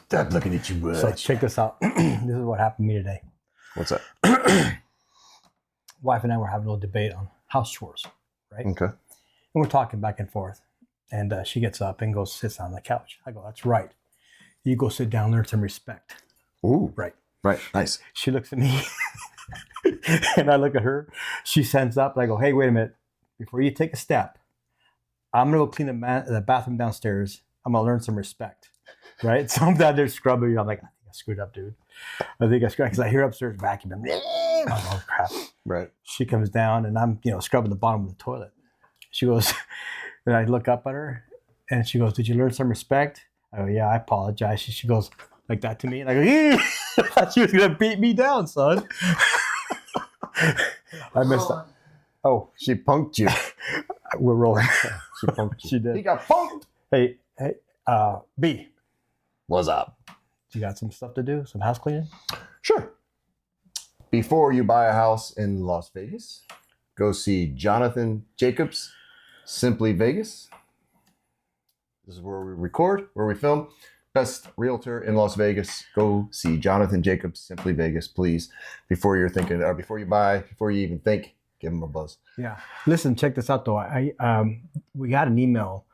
Stop looking at you, bud. So check this out. This is what happened to me today. What's that? Wife and I were having a little debate on house chores, right? Okay. And we're talking back and forth. And she gets up and goes, sits on the couch. I go, that's right. You go sit down, learn some respect. Ooh. Right. Right. Nice. She looks at me and I look at her. She stands up and I go, hey, wait a minute. Before you take a step, I'm going to go clean the bathroom downstairs. I'm going to learn some respect. Right? So I'm down there scrubbing. I'm like, I think I screwed up, dude. I think I screwed up because I hear upstairs vacuuming. Oh, crap. Right. She comes down and I'm, scrubbing the bottom of the toilet. She goes, and I look up at her and she goes, did you learn some respect? I go, yeah, I apologize. She goes like that to me. And I go, I thought she was going to beat me down, son. I missed that. Oh, she punked you. We're rolling. She punked you. She did. He got punked. Hey, B. What's up? You got some stuff to do? Some house cleaning? Sure. Before you buy a house in Las Vegas, go see Jonathan Jacobs, Simply Vegas. This is where we record, where we film. Best realtor in Las Vegas. Go see Jonathan Jacobs, Simply Vegas, please. Before you're thinking, or before you buy, before you even think, give him a buzz. Yeah. Listen, check this out though. We got an email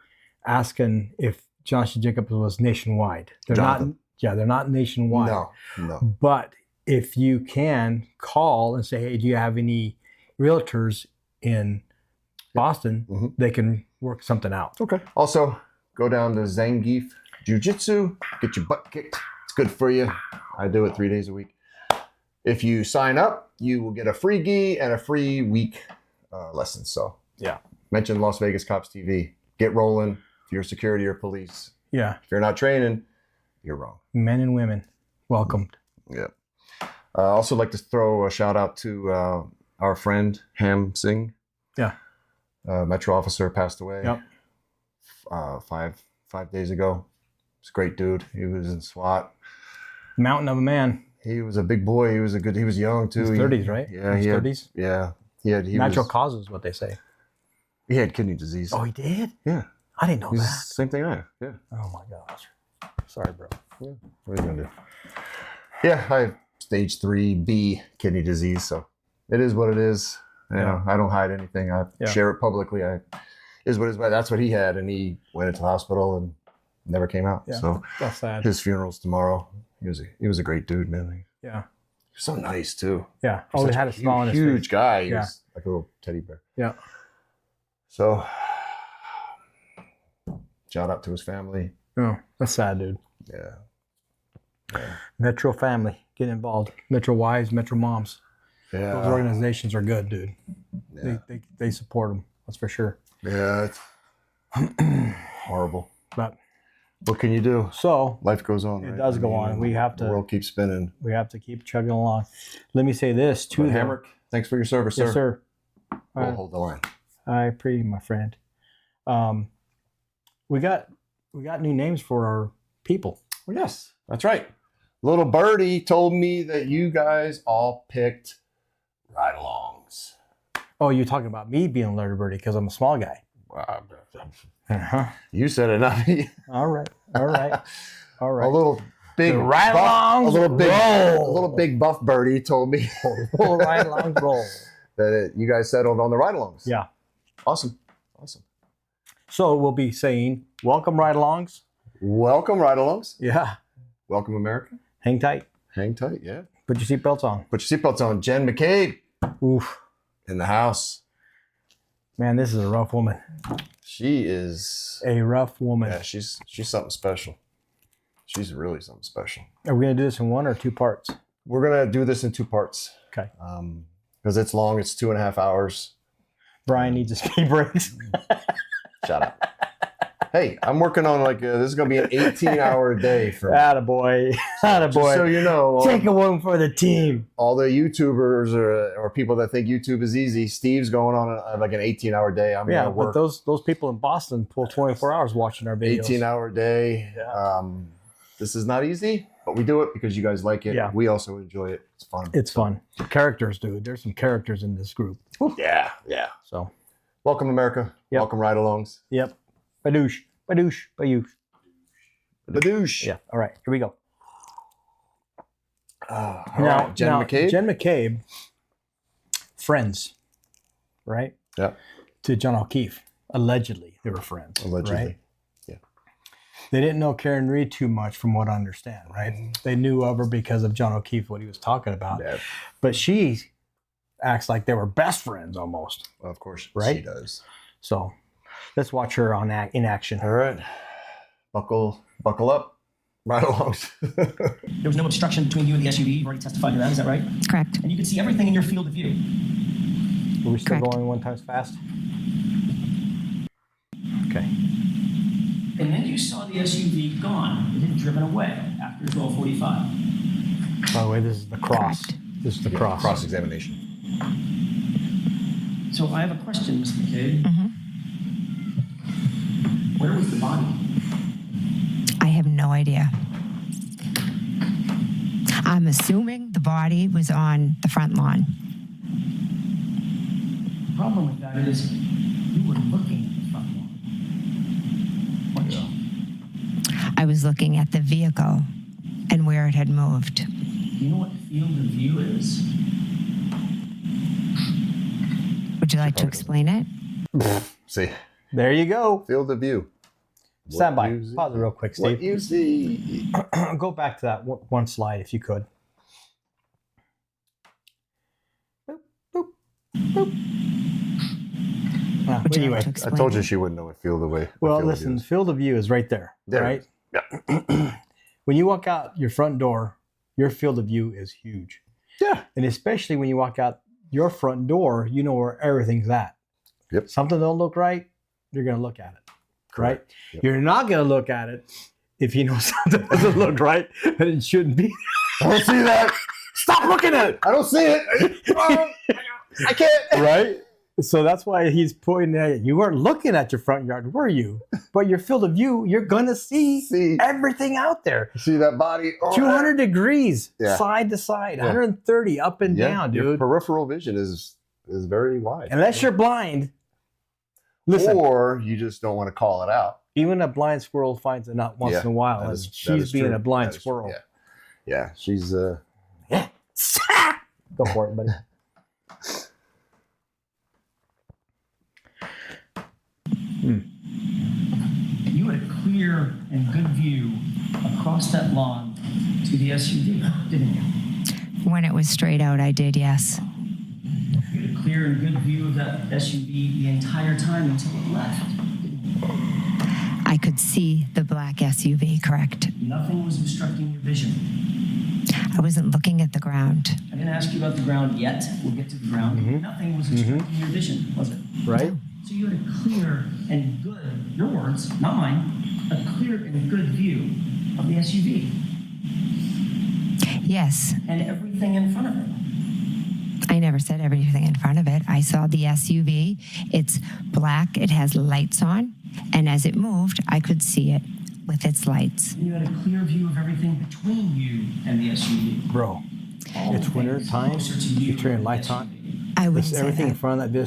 asking if Jonathan Jacobs was nationwide. They're Jonathan. they're not nationwide. No. But if you can call and say, hey, do you have any realtors in Boston? Mm-hmm. They can work something out. Okay. Also, go down to Zangief Jiu-Jitsu, get your butt kicked. It's good for you. I do it 3 days a week. If you sign up, you will get a free gi and a free week lesson. So yeah, mention Las Vegas Cops TV. Get rolling. If you're security or police, yeah. If you're not training, you're wrong. Men and women, welcomed. Yeah. I also like to throw a shout out to our friend Ham Singh. Yeah. Metro officer passed away. Yep. 5 days ago. He's a great dude. He was in SWAT. Mountain of a man. He was a big boy. He was young too. His 30s, right? Yeah, his he had 30s. Yeah, Natural causes, what they say. He had kidney disease. Oh, he did? Yeah. I didn't know He's that. Same thing I have. Yeah. Oh my gosh. Sorry, bro. Yeah. What are you gonna do? Yeah, I have stage 3B kidney disease, so it is what it is. You know, I don't hide anything. I share it publicly. Is what it is. That's what he had, and he went into the hospital and never came out. Yeah, so that's sad. His funeral's tomorrow. He was a great dude, man. Yeah. He was so nice too. Yeah. Oh, he had a smile on his face. Huge guy. He was like a little teddy bear. Yeah. So shout out to his family. Oh, that's sad, dude. Yeah. Metro family, get involved. Metro wives, Metro moms. Yeah. Those organizations are good, dude. Yeah. They support them. That's for sure. Yeah. It's horrible. But what can you do? So Life goes on. It does go on. We have to. The world keeps spinning. We have to keep chugging along. Let me say this too, Hamrick, thanks for your service, yes, sir. We'll hold the line. I appreciate my friend. We got new names for our people. Well, yes, that's right. Little Birdie told me that you guys all picked ride-alongs. Oh, you're talking about me being a Little Birdie because I'm a small guy. Uh-huh. You said it, not me. All right. A little big ride-alongs, a little big buff birdie told me roll ride-alongs roll that you guys settled on the ride-alongs. Yeah. Awesome. So we'll be saying, welcome ride-alongs. Welcome ride-alongs. Yeah. Welcome America. Hang tight. Hang tight, yeah. Put your seatbelts on. Put your seatbelts on. Jen McCabe. Oof. In the house. Man, this is a rough woman. She is a rough woman. Yeah, she's something special. She's really something special. Are we gonna do this in 1 or 2 parts? We're gonna do this in 2 parts. Okay. Because it's long. It's 2.5 hours. Brian needs a speed brakes. Shut up. Hey, I'm working on this is gonna be an 18-hour day for me. Attaboy. Attaboy. Just so you know, take a one for the team. All the YouTubers or people that think YouTube is easy, Steve's going on like an 18-hour day. I'm gonna work. But those people in Boston pull 24 hours watching our videos. 18-hour day. Yeah. This is not easy, but we do it because you guys like it. Yeah. We also enjoy it. It's fun. It's fun. The characters, dude. There's some characters in this group. Yeah. So, welcome America. Yep. Welcome ride-alongs. Yep. Badoosh. Badoosh. Badoosh. Badoosh. Yeah. All right. Here we go. All right. Jen McCabe? Jen McCabe, friends, right? Yeah. To John O'Keefe. Allegedly, they were friends. Allegedly. Right? Yeah. They didn't know Karen Reed too much from what I understand, right? They knew of her because of John O'Keefe, what he was talking about. Yeah. But she acts like they were best friends almost. Well, of course Right? she does. So let's watch her in action. All right. Buckle up. Right along. There was no obstruction between you and the SUV. You've already testified to that. Is that right? Correct. And you could see everything in your field of view. Are we still Correct. going 1 times fast? Okay. And then you saw the SUV gone. It had driven away after 12:45. By the way, this is the cross. Correct. This is the cross. Cross-examination. So I have a question, Ms. McCabe. Mm-hmm. Where was the body? I have no idea. I'm assuming the body was on the front lawn. The problem with that is you were looking at the front lawn. Weren't you? I was looking at the vehicle and where it had moved. Do you know what field of view is? Would you like to explain it? See. There you go. Field of view. Stand by. What you see- Pause it real quick, What Steve. you see. Go back to that one slide if you could. Boop, boop, boop. Would you Anyway, like to I explain told you it? she wouldn't know what field of way. well, field of listen, view is. field of view is right there, There it right? is. Yeah. When you walk out your front door, your field of view is huge. Yeah. And especially when you walk out your front door, you know where everything's at. Yep. Something don't look right, you're going to look at it, right? Correct. Yep. You're not going to look at it if you know something doesn't look right and it shouldn't be. I don't see that. Stop looking at it. I don't see it. I can't. Right? So that's why he's pointing at it. You weren't looking at your front yard, were you? But your field of view, you're going to see everything out there. See that body? Oh, 200 degrees, Yeah. side to side, Yeah. 130 up and yeah, down, your dude. peripheral vision is very wide. Unless you're blind, listen, Or you just don't want to call it out. even a blind squirrel finds a nut once Yeah, in a while. that And is- that she's is being true. a blind That is true. squirrel. Yeah. She's Go for it, buddy. You had a clear and good view across that lawn to the SUV, didn't you? When it was straight out, I did, yes. You had a clear and good view of that SUV the entire time until it left. I could see the black SUV, correct? Nothing was obstructing your vision. I wasn't looking at the ground. I didn't ask you about the ground yet. We'll get to the ground. Mm-hmm. Nothing was obstructing your vision, was it? Right? So you had a clear and good, your words, not mine, a clear and good view of the SUV Yes, and everything in front of it. I never said everything in front of it. I saw the SUV. It's black, it has lights on, and as it moved, I could see it with its lights. And you had a clear view of everything between you and the SUV. Bro, All it's the winter things time. closer to You you turn and the lights on. SUV. I wouldn't say Everything in that. front of the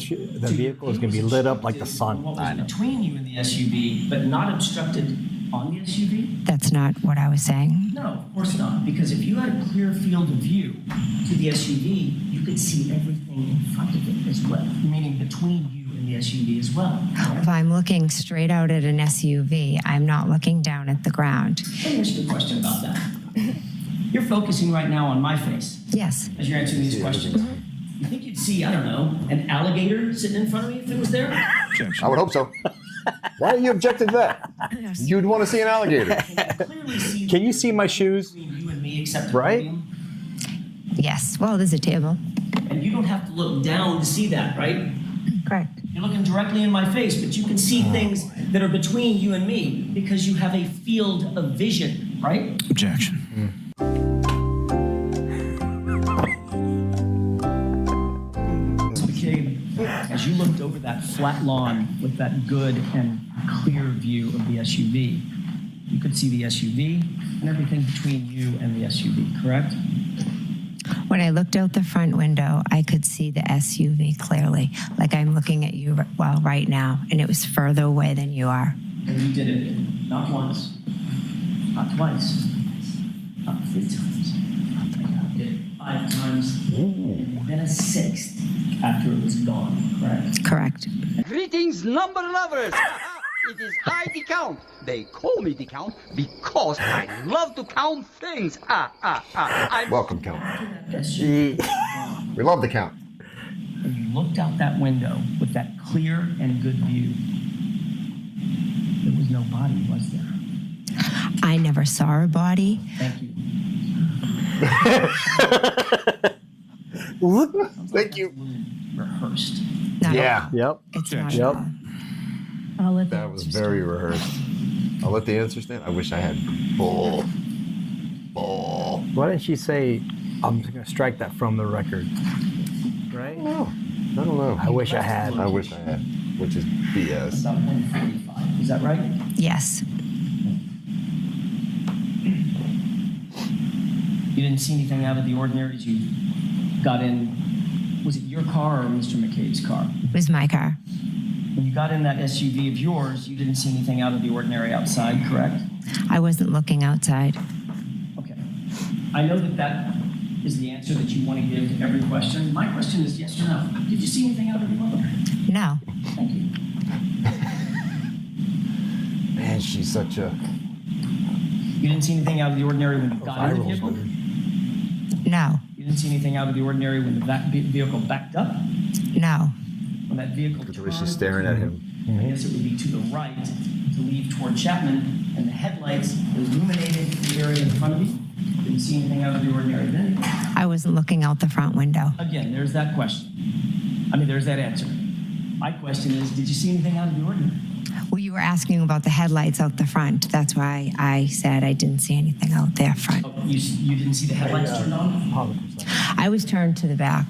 vehicle is going to be lit up like the sun. What was between you and the SUV, but not obstructed on the SUV? That's not what I was saying. No, of course not. Because if you had a clear field of view to the SUV, you could see everything in front of it as well, meaning between you and the SUV as well. If I'm looking straight out at an SUV, I'm not looking down at the ground. Let me ask you a question about that. You're focusing right now on my face Yes, as you're answering these questions. You think you'd see, I don't know, an alligator sitting in front of me if it was there? I would hope so. Why are you objecting to that? You'd want to see an alligator. Clearly see Can you see my shoes? between you and me except the Right? podium. yes. Well, there's a table. And you don't have to look down to see that, right? Correct. You're looking directly in my face, but you can see things that are between you and me because you have a field of vision, right? Objection. McCabe, as you looked over that flat lawn with that good and clear view of the SUV, you could see the SUV and everything between you and the SUV, correct? When I looked out the front window, I could see the SUV clearly, like I'm looking at you right now, and it was further away than you are. And you did it not once, not twice, not 3 times, times, and then a sixth after it was gone, correct? Correct. Greetings, number lovers! It is I, the Count. They call me the Count because I love to count things. Welcome, Count. Yes. We love the Count. And you looked out that window with that clear and good view. There was no body, was there? I never saw a body. Thank you. Thank you. Rehearsed. Not Yeah, Yep. It's not Yep. at all. I'll let that was very rehearsed. I'll let the answer stand. I wish I had bull. Why didn't she say, I'm just going to strike that from the record? Right? I don't know. I wish I had. I wish I had, which is BS. About 1:45. Is that right? Yes. You didn't see anything out of the ordinary as you got in. Was it your car or Mr. McCabe's car? It was my car. When you got in that SUV of yours, you didn't see anything out of the ordinary outside, correct? I wasn't looking outside. Okay. I know that that is the answer that you want to give to every question. My question is yes or no. Did you see anything out of the ordinary? No. Thank you. Man, she's such a. You didn't see anything out of the ordinary when you got in the vehicle? No. You didn't see anything out of the ordinary when the vehicle backed up? No. When that vehicle The way turned? she's staring at him. I guess it would be to the right to leave toward Chapman, and the headlights illuminated the area in front of you. Didn't see anything out of the ordinary then. I wasn't looking out the front window. Again, there's that question. There's that answer. My question is, did you see anything out of the ordinary? Well, you were asking about the headlights out the front. That's why I said I didn't see anything out there front. Oh, you didn't see the headlights turned on? I was turned to the back.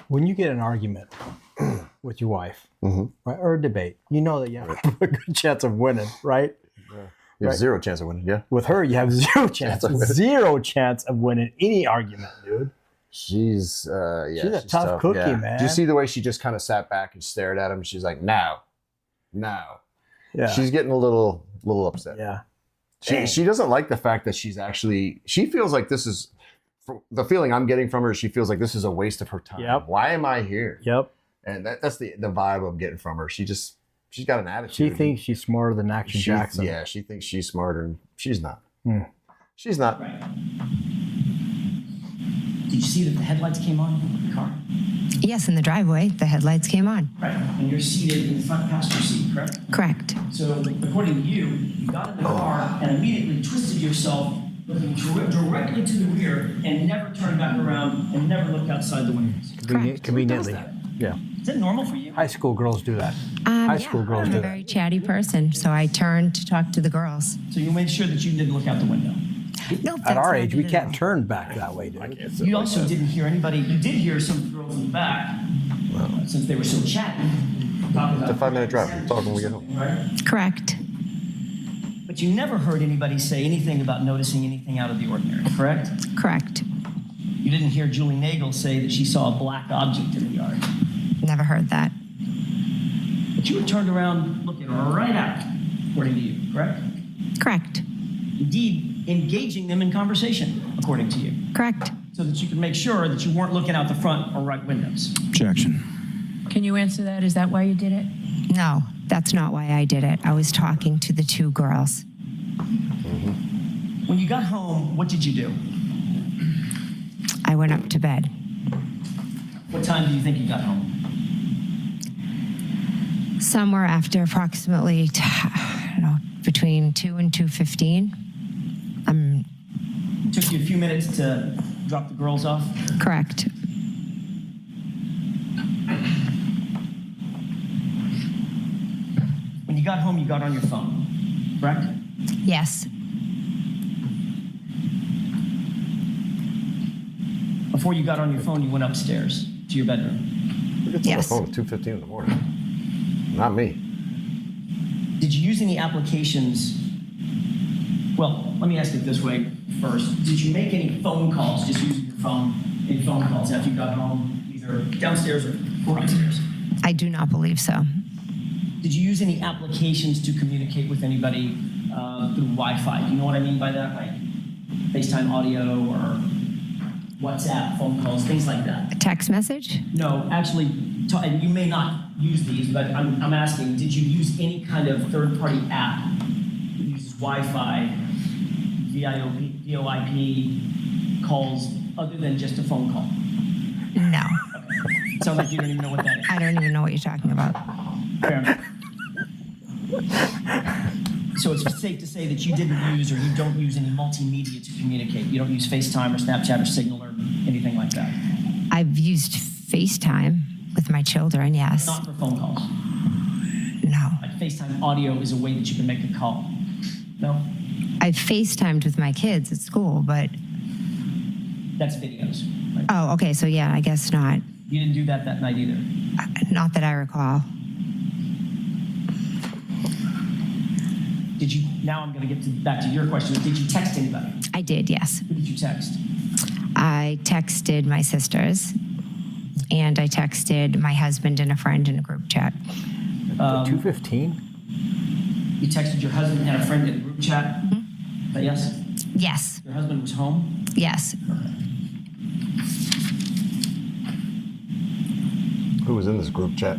When you get an argument with your wife, right, or a debate, you know that you have a good chance of winning, right? You have Right. zero chance of winning, yeah? With her, you have zero chance of winning any argument, dude. She's, yeah. She's a tough cookie, yeah. man. Do you see the way she just kind of sat back and stared at him? She's like, now. Yeah. She's getting a little upset. Yeah. She doesn't like the fact that she feels like this is, the feeling I'm getting from her, she feels like this is a waste of her time. Yep. Why am I here? Yep. And that's the vibe I'm getting from her. She's got an attitude. She thinks she's smarter than Action Jackson. Yeah, she thinks she's smarter, and she's not. Hmm. She's not. Right. Did you see that the headlights came on in the car? Yes, in the driveway, the headlights came on. Right. And you're seated in the front passenger seat, correct? Correct. So, according to you, you got in the car and immediately twisted yourself, looking directly to the rear, and never turned back around and never looked outside the windows. Correct. Conveniently. Who does that? Yeah. Is that normal for you? High school girls do that. High school girls I'm do a that. very chatty person, so I turned to talk to the girls. So you made sure that you didn't look out the window. No, At our age, we can't turn back that way, dude. You also didn't hear anybody. You did hear some girls in the back, since they were so chatty. It's a 5-minute drive. We'll talk when we get home. Right? Correct. But you never heard anybody say anything about noticing anything out of the ordinary, correct? Correct. You didn't hear Julie Nagel say that she saw a black object in the yard. Never heard that. But you were turned around looking right out, according to you, correct? Correct. Indeed, engaging them in conversation, according to you, Correct. so that you could make sure that you weren't looking out the front or right windows. Objection. Can you answer that? Is that why you did it? No, that's not why I did it. I was talking to the two girls. When you got home, what did you do? I went up to bed. What time do you think you got home? Somewhere after approximately, between 2 and 2:15. It took you a few minutes to drop the girls off. Correct. When you got home, you got on your phone, correct? Yes. Before you got on your phone, you went upstairs to your bedroom. Who gets Yes. on the phone at 2:15 in the morning? Not me. Did you use any applications? Well, let me ask it this way first. Did you make any phone calls, just using your phone, any phone calls after you got home, either downstairs or upstairs? I do not believe so. Did you use any applications to communicate with anybody through Wi-Fi? Do you know what I mean by that? Like FaceTime audio or WhatsApp, phone calls, things like that? A text message? No, actually, and you may not use these, but I'm asking, did you use any kind of third-party app that uses Wi-Fi, VoIP calls, other than just a phone call? No. Okay. Sounds like you don't even know what that is. I don't even know what you're talking about. Fair enough. So it's safe to say that you didn't use or you don't use any multimedia to communicate. You don't use FaceTime or Snapchat or Signal or anything like that. I've used FaceTime with my children, yes. Not for phone calls. No. Like FaceTime audio is a way that you can make a call. No? I've FaceTimed with my kids at school, but, That's videos. Right? oh, okay, so yeah, I guess not. You didn't do that night either. Not that I recall. Did you? Now I'm going to get back to your question. Did you text anybody? I did, yes. Who did you text? I texted my sisters, and I texted my husband and a friend in a group chat. 2:15. You texted your husband and a friend in a group chat. Mm-hmm. Is that yes? Yes, Your husband was home. yes. Who was in this group chat?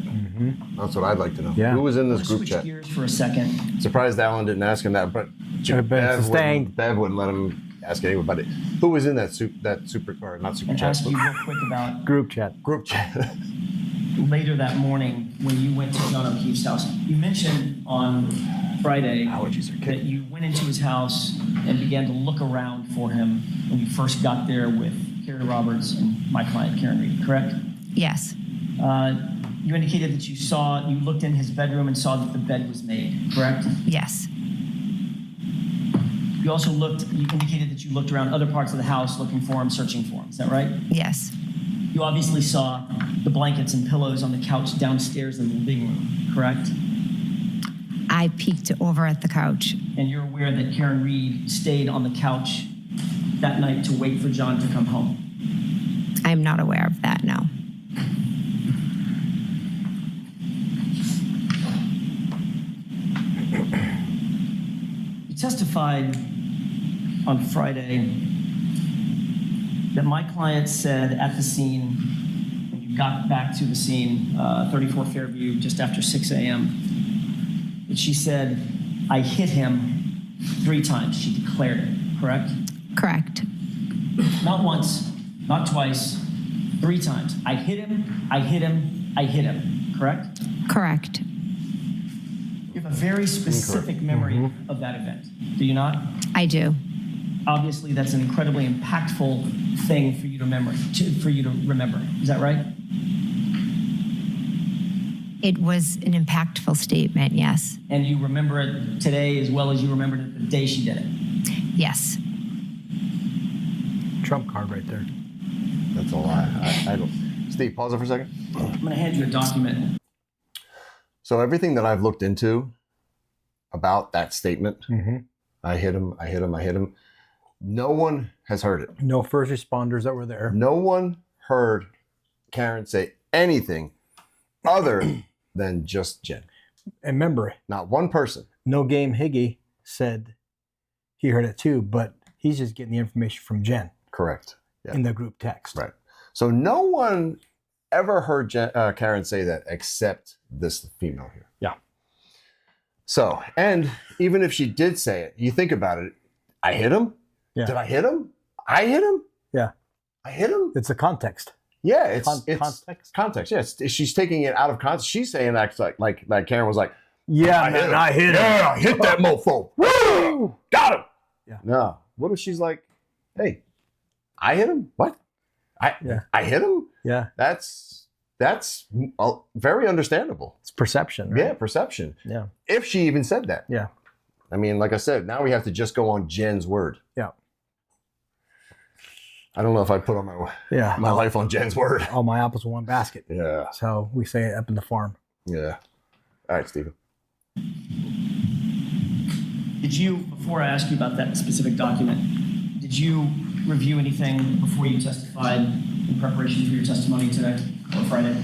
That's what I'd like to know. Yeah. Who was in this Let's group switch chat? gears for a second. Surprised Alan didn't ask him that, but sustained. Bev wouldn't let him ask anybody. Who was in that super or not super And chat? ask you real quick about Group chat. Group chat. later that morning when you went to John O'Keefe's house. You mentioned on Friday Allergies are that killing me. you went into his house and began to look around for him when you first got there with Carrie Roberts and my client Karen Reed, correct? Yes, You indicated that you looked in his bedroom and saw that the bed was made, correct? yes, You indicated that you looked around other parts of the house looking for him, searching for him, is that right? yes, You obviously saw the blankets and pillows on the couch downstairs in the living room, correct? I peeked over at the couch. And you're aware that Karen Reed stayed on the couch that night to wait for John to come home. I'm not aware of that, no. You testified on Friday that my client said at the scene, when you got back to the scene, 34 Fairview, just after 6 a.m., that she said, I hit him 3 times. She declared it, correct? Correct. Not once, not twice, 3 times. I hit him, I hit him, I hit him, correct? Correct. You have a very specific memory of that event, do you not? I do. Obviously, that's an incredibly impactful thing for you to remember. Is that right? It was an impactful statement, yes. And you remember it today as well as you remembered it the day she did it. Yes. Trump card right there. That's a lie. I don't. Steve, pause it for a second. I'm going to hand you a document. So everything that I've looked into about that statement, I hit him, I hit him, I hit him. No one has heard it. No first responders that were there. No one heard Karen say anything other than just Jen. And remember, Not one person. No Game Higgy said he heard it too, but he's just getting the information from Jen Correct. Yeah. in the group text. Right. So no one ever heard Karen say that except this female here. Yeah. So, and even if she did say it, you think about it. I hit him. Yeah. Did I hit him? I hit him. Yeah. I hit him. It's a context. Yeah, it's Context? Context. Yes, she's taking it out of context. She's saying that like Karen was like, Yeah, I hit him. I hit him. Yeah, I hit that mofo. Woo! Got him. Yeah. No. What if she's like, hey, I hit him? What? I hit him? Yeah. That's very understandable. It's perception, right? Yeah, perception. Yeah. If she even said that. Yeah. I mean, like I said, now we have to just go on Jen's word. Yeah. I don't know if I put on my life on Jen's word. All my apples in one basket. Yeah. That's how we say it up in the farm. Yeah. All right, Stephen. Did you, before I ask you about that specific document, did you review anything before you testified in preparation for your testimony today or Friday?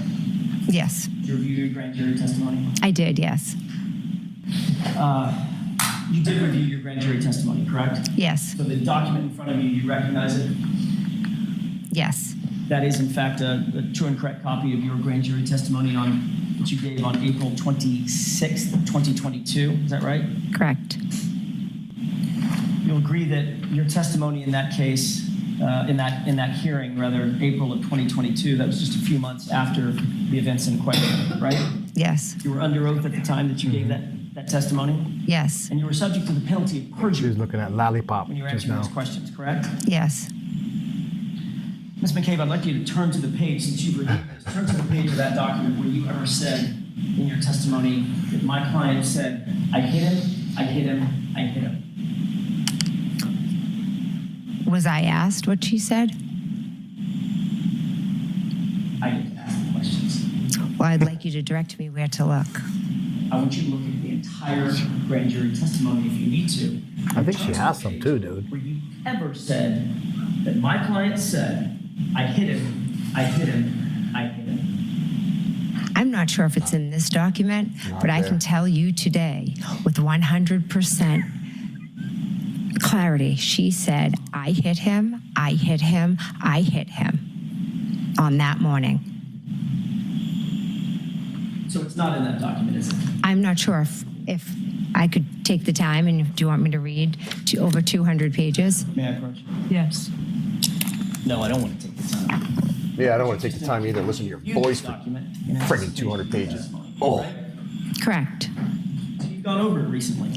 Yes. Did you review your grand jury testimony? I did, yes. You did review your grand jury testimony, correct? Yes. So the document in front of you, you recognize it? Yes. That is, in fact, a true and correct copy of your grand jury testimony that you gave on April 26th, 2022. Is that right? Correct. You'll agree that your testimony in that case, in that hearing, rather, April of 2022, that was just a few months after the events in question, right? Yes. You were under oath at the time that you gave that testimony, Yes. and you were subject to the penalty of She perjury was looking at Lollipop when you were just answering now. those questions, correct? Yes. Ms. McCabe, I'd like you to turn to the page, since you've reviewed this, turn to the page of that document where you ever said in your testimony that my client said, I hit him, I hit him, I hit him. Was I asked what she said? I get to ask the questions. Well, I'd like you to direct me where to look. I want you to look at the entire grand jury testimony if you need to. I think she Turn to has the some page too, dude. Where you ever said that my client said, I hit him, I hit him, I hit him. I'm not sure if it's in this document, but I can tell you today with 100% clarity, she said, I hit him, I hit him, I hit him on that morning. So it's not in that document, is it? I'm not sure if I could take the time, and do you want me to read over 200 pages? May I approach? Yes. No, I don't want to take the time. Yeah, I don't want to take the time either. Listen to your Review voice this for document in friggin' anticipation 200 of your pages. testimony, Oh. right? Correct. So you've gone over it recently.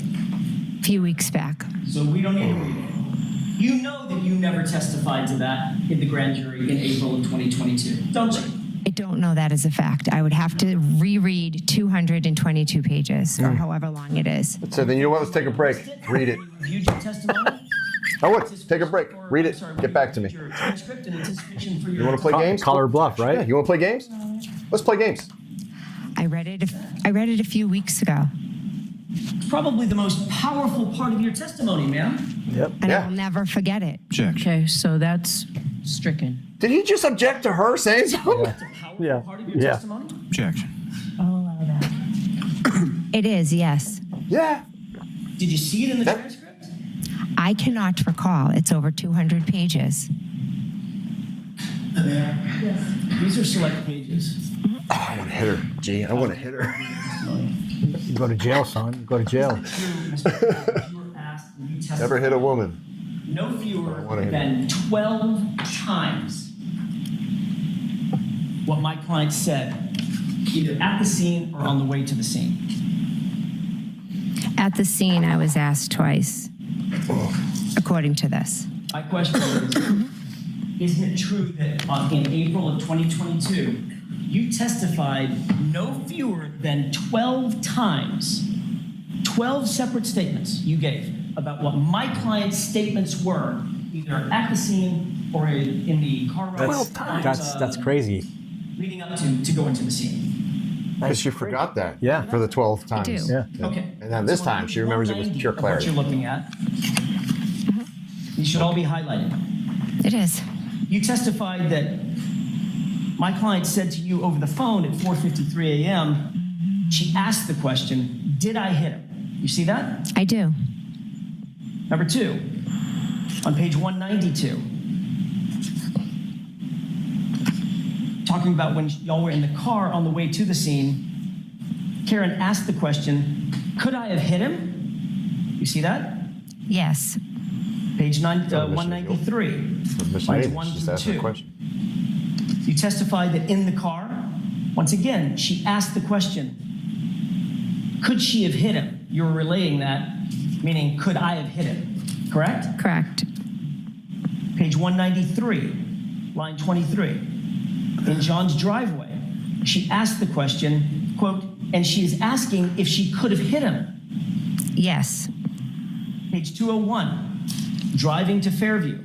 A few weeks back. So we don't need to read it. You know that you never testified to that in the grand jury in April of 2022, don't you? I don't know that as a fact. I would have to reread 222 pages, or however long it is. So then you know what? Let's take a break. Read it. You reviewed your testimony. I would. Take a break. Read it. Sorry, Get back to me. Your transcript in anticipation for your. You want to play games? Color bluff, Yeah, right? you want to play games? Let's play games. I read it a few weeks ago, Probably the most powerful part of your testimony, ma'am. Yep. and Yeah. I'll never forget it. Okay, so that's stricken. Did he just object to her saying something? It's a powerful Yeah. part of your Yeah. testimony. Objection. I'll allow that. It is, yes. Did you see it in the That- transcript? I cannot recall. It's over 200 pages. These are select pages. I want to hit her, G. I want to hit her. You go to jail, son. You go to jail. You were asked and you testified Never hit a woman. no fewer wanna hear than 12 times what my client said, either at the scene or on the way to the scene. At the scene, I was asked twice, according to this. My question is, isn't it true that in April of 2022, you testified no fewer than 12 times, 12 separate statements you gave about what my client's statements were, either at the scene or in the car ride That's crazy. leading up to go into the scene? Because she forgot that. Yeah. For the 12th times. do. Yeah. Okay. And then this time she remembers it with pure What clarity. you're looking at. These should all be highlighted. It is. You testified that my client said to you over the phone at 4:53 a.m., she asked the question, did I hit him? You see that? I do. Number two, on page 192, talking about when y'all were in the car on the way to the scene, Karen asked the question, could I have hit him? You see that? Yes. Page Mission 193. Mission Lines eight, 1 she just through asked her 2. question. You testified that in the car, once again, she asked the question, could she have hit him? You were relaying that, meaning, could I have hit him? Correct? Correct. Page 193, line 23. In John's driveway, she asked the question, quote, and she is asking if she could have hit him. Yes. Page 201, driving to Fairview.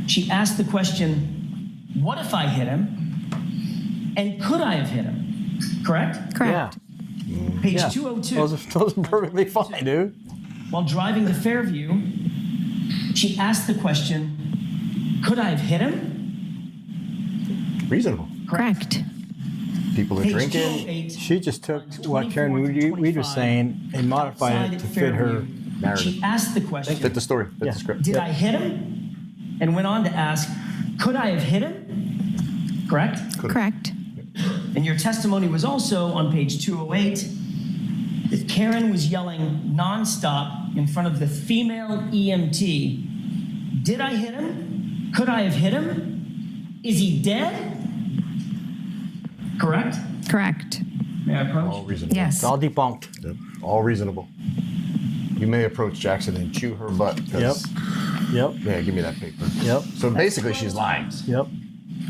She asked the question, what if I hit him? And could I have hit him? Correct? Correct. Page Yeah. 202. Those are perfectly fine, dude. While driving to Fairview, she asked the question, could I have hit him? Reasonable. Correct. People are Page drinking. 208. She just took what Karen Reed was saying and modified it to fit her narrative. She asked the question, Fit the story. Fit Yeah. the script. did I hit him? And went on to ask, could I have hit him? Correct? Correct. And your testimony was also on page 208 that Karen was yelling nonstop in front of the female EMT. Did I hit him? Could I have hit him? Is he dead? Correct? Correct. May I approach? All reasonable. Yes. It's all debunked. Yep. All reasonable. You may approach Jackson and chew her butt. 'Cause- Yep. Yeah, give me that paper. Yep. So basically, she's lying. Yep.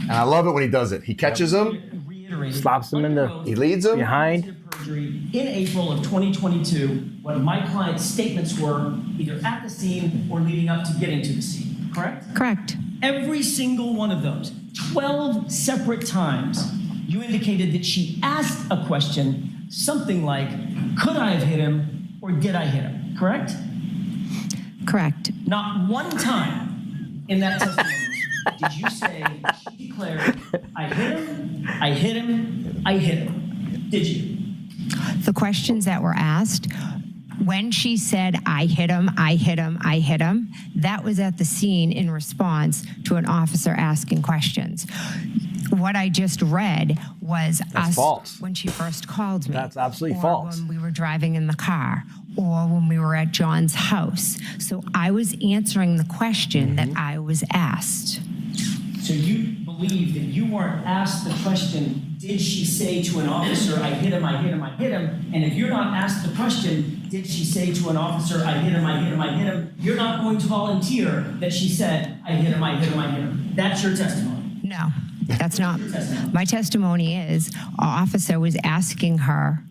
And I love it when he does it. He catches him, Reiterated Slaps him in the- under oath he leads him. Behind. perjury in April of 2022 when my client's statements were either at the scene or leading up to getting to the scene. Correct? Correct. Every single one of those, 12 separate times, you indicated that she asked a question, something like, could I have hit him or did I hit him? Correct? Correct. Not one time in that testimony did you say, she declared, I hit him, I hit him, I hit him. Did you? The questions that were asked, when she said, I hit him, I hit him, I hit him, that was at the scene in response to an officer asking questions. What I just read was That's us false. when she first called me. That's absolutely or false. when we were driving in the car, or when we were at John's house. So I was answering the question that I was asked. So you believe that you weren't asked the question, did she say to an officer, I hit him, I hit him, I hit him? And if you're not asked the question, did she say to an officer, I hit him, I hit him, I hit him? You're not going to volunteer that she said, I hit him, I hit him, I hit him. That's your testimony. No, that's not. My testimony is an officer was asking her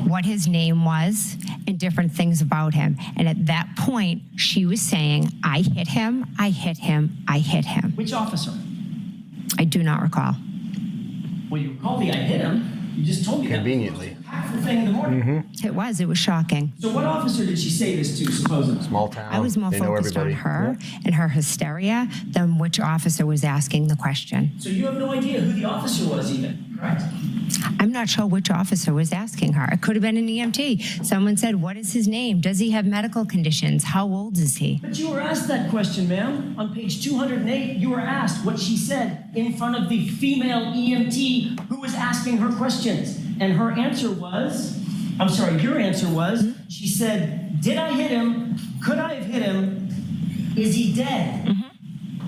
what his name was and different things about him. And at that point, she was saying, I hit him, I hit him, I hit him. Which officer? I do not recall. Well, you recall the I hit him. You just told me Conveniently. that. Half the thing in the morning. It was shocking. So what officer did she say this to, supposedly? Small town. I was more they know focused on everybody. her and her hysteria than which officer was asking the question. So you have no idea who the officer was even, correct? I'm not sure which officer was asking her. It could have been an EMT. Someone said, what is his name? Does he have medical conditions? How old is he? But you were asked that question, ma'am. On page 208, you were asked what she said in front of the female EMT who was asking her questions. And her answer was, your answer was, she said, did I hit him? Could I have hit him? Is he dead?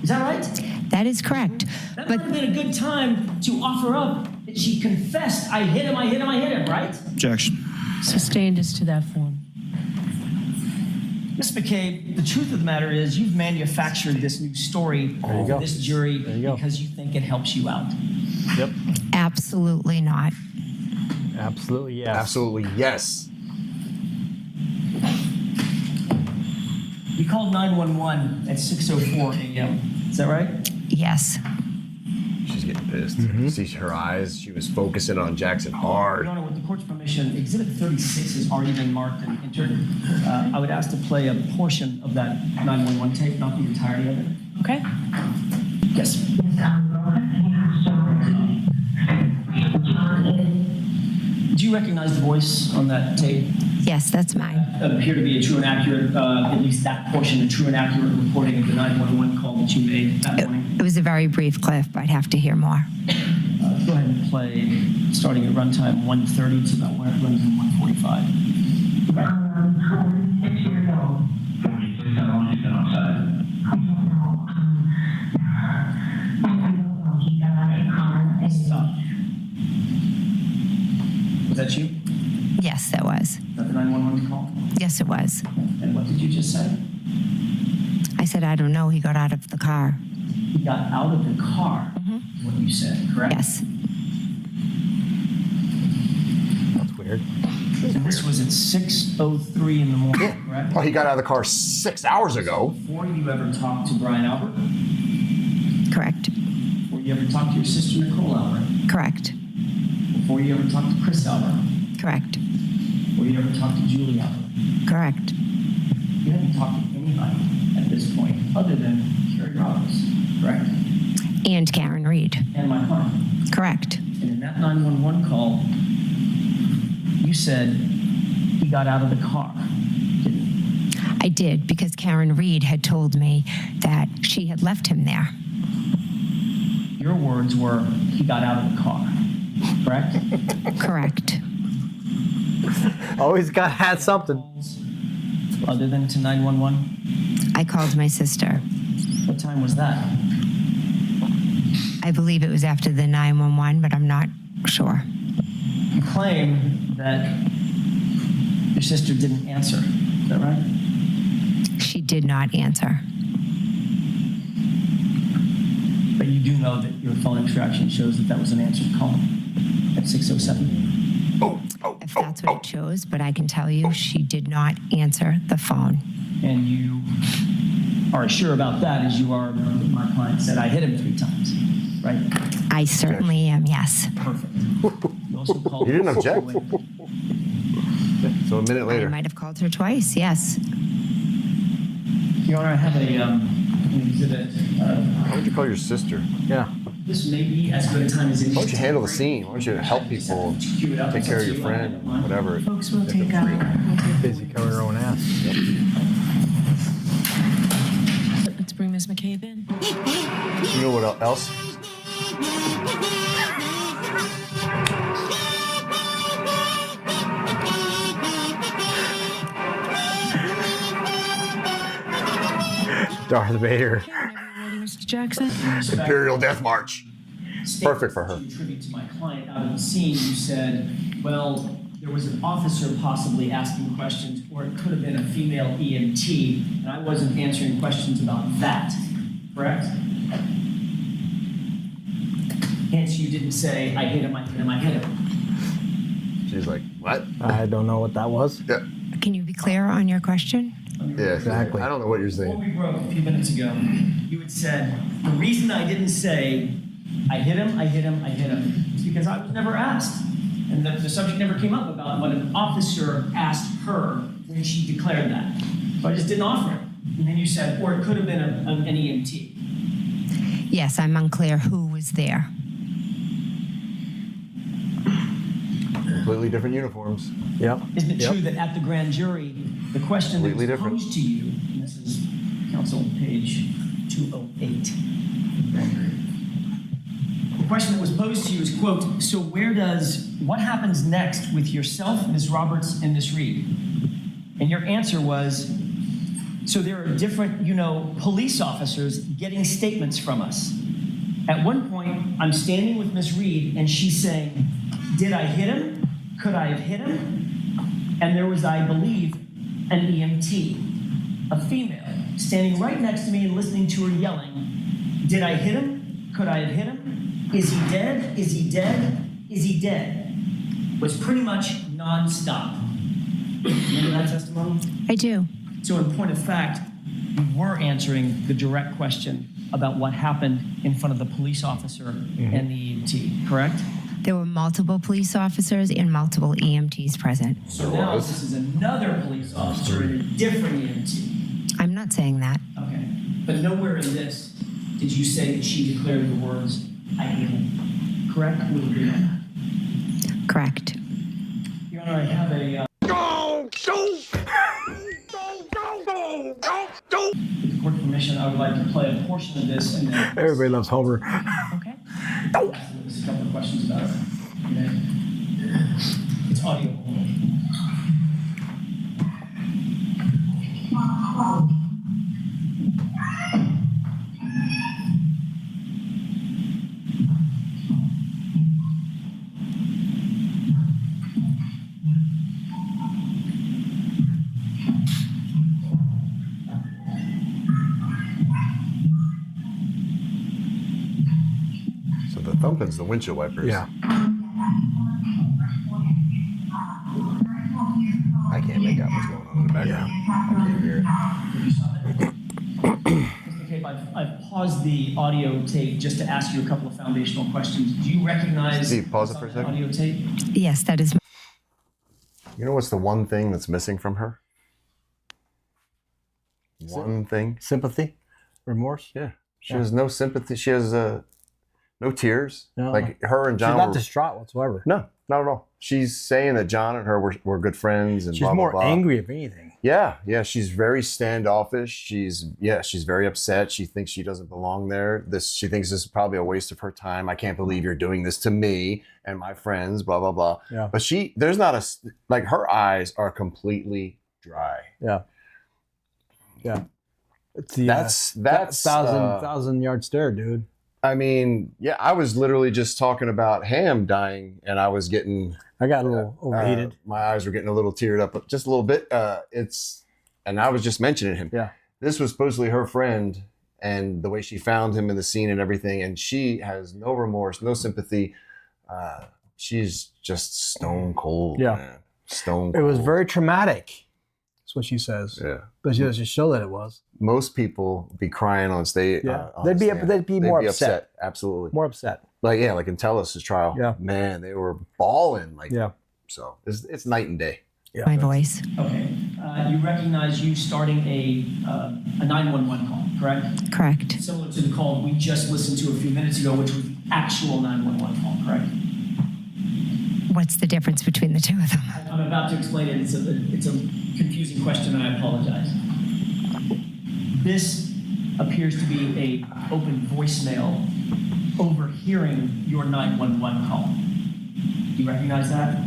Is that right? That is correct. That But would have been a good time to offer up that she confessed, I hit him, I hit him, I hit him, right? Objection. Sustained as to that form. Ms. McCabe, the truth of the matter is you've manufactured this new story you for go. this jury There you go. because you think it helps you out. Yep. absolutely not. Absolutely, yes. Absolutely, yes. You called 911 at 6:04 a.m. Is that right? Yes. She's getting pissed. Mm-hmm. See her eyes. She was focusing on Jackson hard. Your Honor, with the court's permission, Exhibit 36 has already been marked and entered. I would ask to play a portion of that 911 tape, not the entirety of it. Okay. Yes. Do you recognize the voice on that tape? Yes, that's mine. Appear to be a true and accurate, at least that portion, a true and accurate reporting of the 911 call that you made that morning? It was a very brief clip. I'd have to hear more. Go ahead and play, starting at runtime 1:30 to about where it runs in 1:45. 6 years old. 46, how long has he been outside? I don't know. I don't know. He got out of the car and Stop. Was that you? Yes, that was. Is that the 911 call? Yes, it was. And what did you just say? I said, I don't know. He got out of the car. He got out of the car, is what you said, correct? Yes. That's weird. And this was at 6:03 in the morning, correct? Oh, he got out of the car 6 hours ago. Before you ever talked to Brian Albert? Correct. Before you ever talked to your sister Nicole Albert? Correct. Before you ever talked to Chris Albert? Correct. Before you ever talked to Julie Albert? Correct. You haven't talked to anybody at this point other than Carrie Roberts, correct? And Karen Reed. And my client. Correct. And in that 911 call, you said he got out of the car, didn't you? I did, because Karen Reed had told me that she had left him there. Your words were, he got out of the car, correct? Correct. Always got had something. Other than to 911? I called my sister. What time was that? I believe it was after the 911, but I'm not sure. You claim that your sister didn't answer. Is that right? She did not answer. But you do know that your phone extraction shows that that was an answered call at 6:07. If that's what it shows, but I can tell you she did not answer the phone. And you are as sure about that as you are that my client said, I hit him 3 times, right? I certainly am, yes. Perfect. You also called You didn't object? So a minute I later. might have called her twice, yes. Your Honor, I have an exhibit. Why would you call your sister? Yeah. This may be as good a time as any. Why don't you handle the scene? Why don't you help people, take care of your friend, whatever. Folks, we'll If they're take free. Busy covering her own ass. Let's bring Miss McCabe in. You know what else? Darth Vader. Ready, Mr. Jackson? Imperial Death March. Perfect for her. To attribute to my client out of the scene, you said, well, there was an officer possibly asking questions, or it could have been a female EMT, and I wasn't answering questions about that, correct? Hence, you didn't say, I hit him, I hit him, I hit him. She's like, what? I don't know what that was. Yeah. Can you be clear on your question? Yeah, Exactly. I don't know what you're Before saying. we broke a few minutes ago, you had said, the reason I didn't say, I hit him, I hit him, I hit him, is because I was never asked. And the subject never came up about what an officer asked her when she declared that. So I just didn't offer it. And then you said, or it could have been an EMT. Yes, I'm unclear who was there. Completely different uniforms. Yep. Isn't it Yep. true that at the grand jury, the question that was Completely different. posed to you, and this is counsel page 208, grand jury. The question that was posed to you is, quote, so what happens next with yourself, Ms. Roberts, and Ms. Reed? And your answer was, so there are different, police officers getting statements from us. At one point, I'm standing with Ms. Reed, and she's saying, did I hit him? Could I have hit him? And there was, I believe, an EMT, a female, standing right next to me and listening to her yelling, did I hit him? Could I have hit him? Is he dead? Is he dead? Is he dead? Was pretty much nonstop. Remember that testimony? I do. So in point of fact, you were answering the direct question about what happened in front of the police officer and the EMT, correct? There were multiple police officers and multiple EMTs present. So now this is another police officer and a different EMT. I'm not saying that. Okay. But nowhere in this did you say that she declared the words, I hate him. Correct? We agree on that. Correct. Your Honor, I have a... With the court permission, I would like to play a portion of this and then... Everybody loves Homer. Okay. Ask the witness a couple of questions about it. Okay. It's audio only. So the thumping's the windshield wipers. Yeah. I can't make out what's going on in the background. I can't hear it. Mr. McCabe, I've paused the audio tape just to ask you a couple of foundational questions. Do you recognize Steve, pause it what's for a on that second. audio tape? Yes, that is. You know what's the one thing that's missing from her? One thing? Sympathy? Remorse? Yeah. She has no sympathy. She has no tears. No. Like her and She's John not were... distraught whatsoever. No. Not at all. She's saying that John and her were good friends, and She's blah, more blah, blah. angry if anything. Yeah. She's very standoffish. She's very upset. She thinks she doesn't belong there. She thinks this is probably a waste of her time. I can't believe you're doing this to me and my friends. Blah blah blah. Yeah. But there's not her eyes are completely dry. Yeah. It's the, That's thousand yard stare, dude. I mean, yeah, I was literally just talking about Ham dying, and I was getting. I got a little overheated. My eyes were getting a little teared up, just a little bit. And I was just mentioning him. Yeah. This was supposedly her friend, and the way she found him in the scene and everything, and she has no remorse, no sympathy. She's just stone cold. Yeah. Man. Stone cold. It was very traumatic. That's what she says. Yeah. But she doesn't show that it was. Most people be crying on stage. Yeah. On They'd be more be upset. Absolutely. More upset. Like in Tellus's trial. Yeah. Man, they were bawling. Yeah. So it's night and day. Yeah. My voice. Okay. You recognize you starting a 911 call, correct? Correct. Similar to the call we just listened to a few minutes ago, which was the actual 911 call, correct? What's the difference between the two of them? I'm about to explain it. It's a confusing question, and I apologize. This appears to be a open voicemail overhearing your 911 call. Do you recognize that?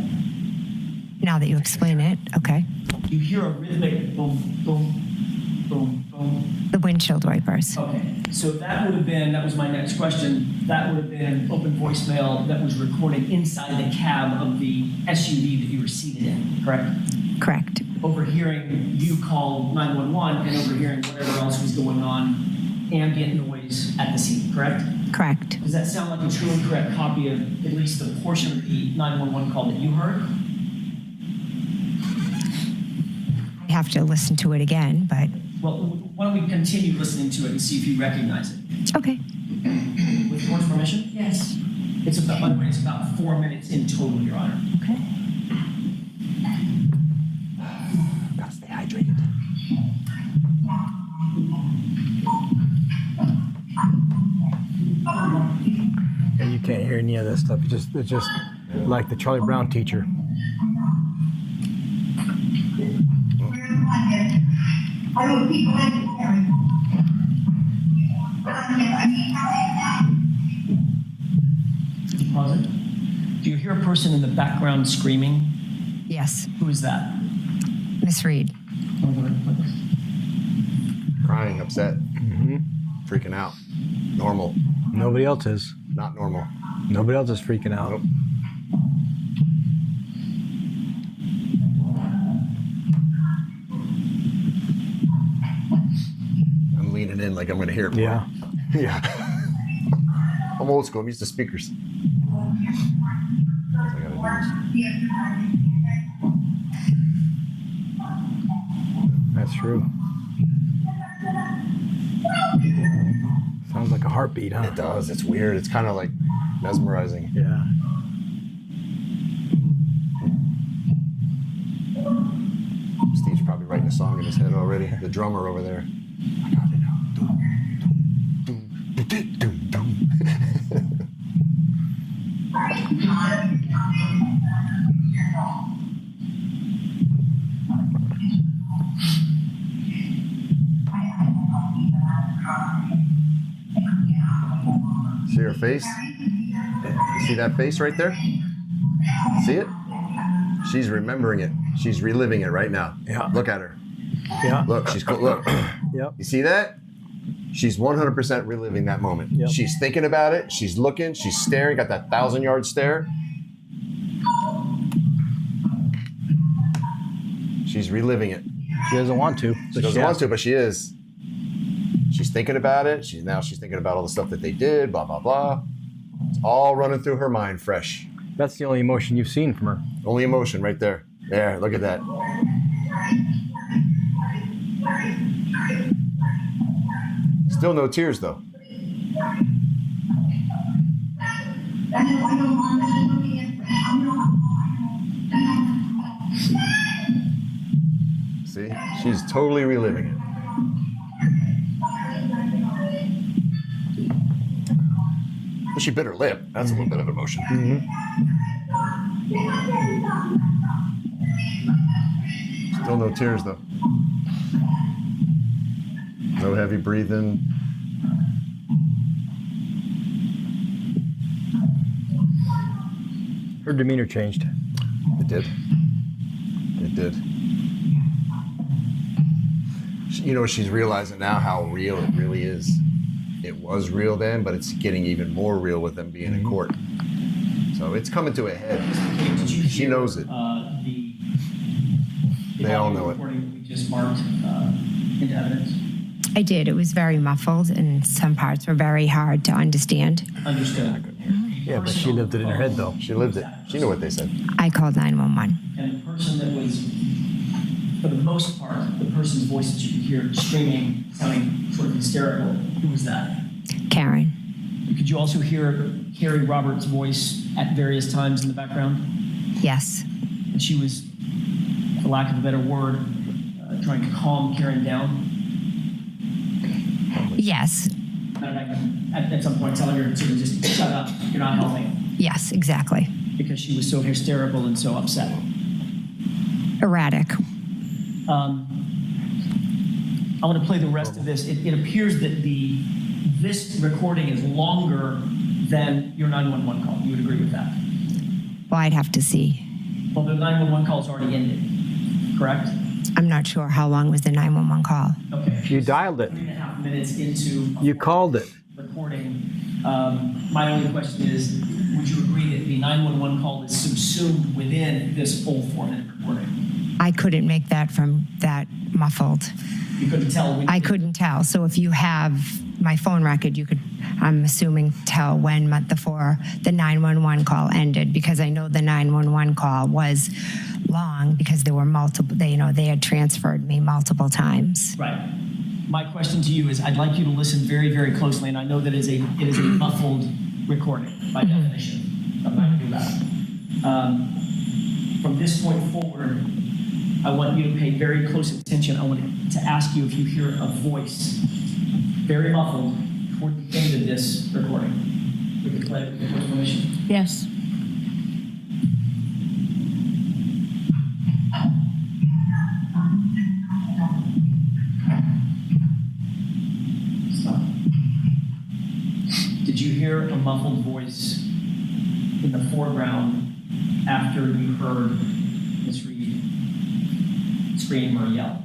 Now that you explain it, okay. You hear a rhythmic boom, boom, boom, boom. The windshield wipers. Okay, so that was my next question. That would have been an open voicemail that was recorded inside the cab of the SUV that you were seated in, correct? Correct. Overhearing you call 911 and overhearing whatever else was going on, ambient noise at the scene, correct? Correct. Does that sound like a true and correct copy of at least the portion of the 911 call that you heard? I have to listen to it again, but Well, why don't we continue listening to it and see if you recognize it? okay. With your permission? Yes. It's about, by the way, it's about 4 minutes in total, Your Honor. Okay. Gotta stay hydrated. And you can't hear any of this stuff. It's just like the Charlie Brown teacher. Pause it. Do you hear a person in the background screaming? Yes. Who is that? Miss Reed. Wanna go ahead and put this? Crying, upset, freaking out. Normal, Nobody else is. not normal. Nobody else is freaking out. Nope. I'm leaning in like I'm gonna hear it more. Yeah. Yeah. I'm old school. I'm used to speakers. So I gotta do this. That's true. Sounds like a heartbeat, huh? It does. It's weird. It's kind of like mesmerizing. Yeah. Steve's probably writing a song in his head already. The drummer over there. I got it now. Doom, doom, doom, doom, doom. See her face? You see that face right there? See it? She's remembering it. She's reliving it right now. Yeah. Look at her. Yeah. Look, she's cool. Look. Yep. You see that? She's 100% reliving that moment. Yep. She's thinking about it. She's looking. She's staring. Got that 1,000-yard stare. She's reliving it. She doesn't want to. She doesn't want to, but she is. She's thinking about it. She's thinking about all the stuff that they did. Blah blah blah. It's all running through her mind, fresh. That's the only emotion you've seen from her. Only emotion right there. There. Look at that. Still no tears though. See? She's totally reliving it. But she bit her lip. That's a little bit of emotion. Still no tears though. No heavy breathing. Her demeanor changed. It did. It did. You know, she's realizing now how real it really is. It was real then, but it's getting even more real with them being in court. So it's coming to a head. Did you She hear, knows it. They all know it. Recording that we just marked into evidence. I did. It was very muffled, and some parts were very hard to understand. Understood. Yeah, but she lived it in her head, though. She lived it. She knew what they said. I called 911. And the person that was, for the most part, the person's voice that you could hear screaming, sounding sort of hysterical, who was that? Karen. Could you also hear Carrie Roberts' voice at various times in the background? Yes. And she was, for lack of a better word, trying to calm Karen down. Yes. At some point, telling her to just shut up. You're not helping. Yes, exactly. Because she was so hysterical and so upset. Erratic. I want to play the rest of this. It appears that this recording is longer than your 911 call. You would agree with that? Well, I'd have to see. Well, the 911 call's already ended, correct? I'm not sure how long was the 911 call. Okay. You dialed it. 3.5 minutes into You called it. recording. My only question is, would you agree that the 911 call is subsumed within this full 4-minute recording? I couldn't make that from that muffled. You couldn't tell when I couldn't tell. So if you have my phone record, you could, I'm assuming, tell when the 911 call ended, because I know the 911 call was long because there were multiple, they had transferred me multiple times. Right. My question to you is, I'd like you to listen very, very closely, and I know that it is a muffled recording by definition. I'm not going to do that. From this point forward, I want you to pay very close attention. I want to ask you if you hear a voice, very muffled, toward the end of this recording. We can play it with your permission. Yes. Stop. Did you hear a muffled voice in the foreground after you heard Ms. Reed scream or yell?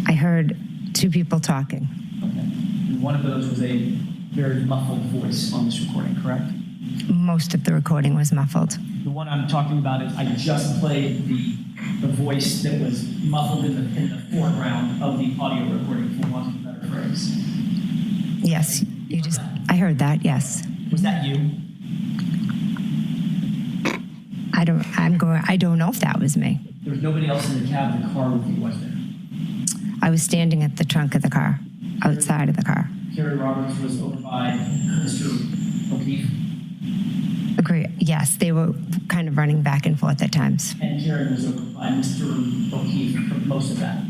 I heard two people talking. Okay. And one of those was a very muffled voice on this recording, correct? Most of the recording was muffled. The one I'm talking about is, I just played the voice that was muffled in the foreground of the audio recording, for want of a better phrase. Yes, I heard that, yes. Was that you? I don't know if that was me. There was nobody else in the cab of the car with you, was there? I was standing at the trunk of the car, outside of the car. Carrie Roberts was over by Mr. O'Keefe, Agree. Yes, they were kind of running back and forth at times. and Karen was over by Mr. O'Keefe for most of that.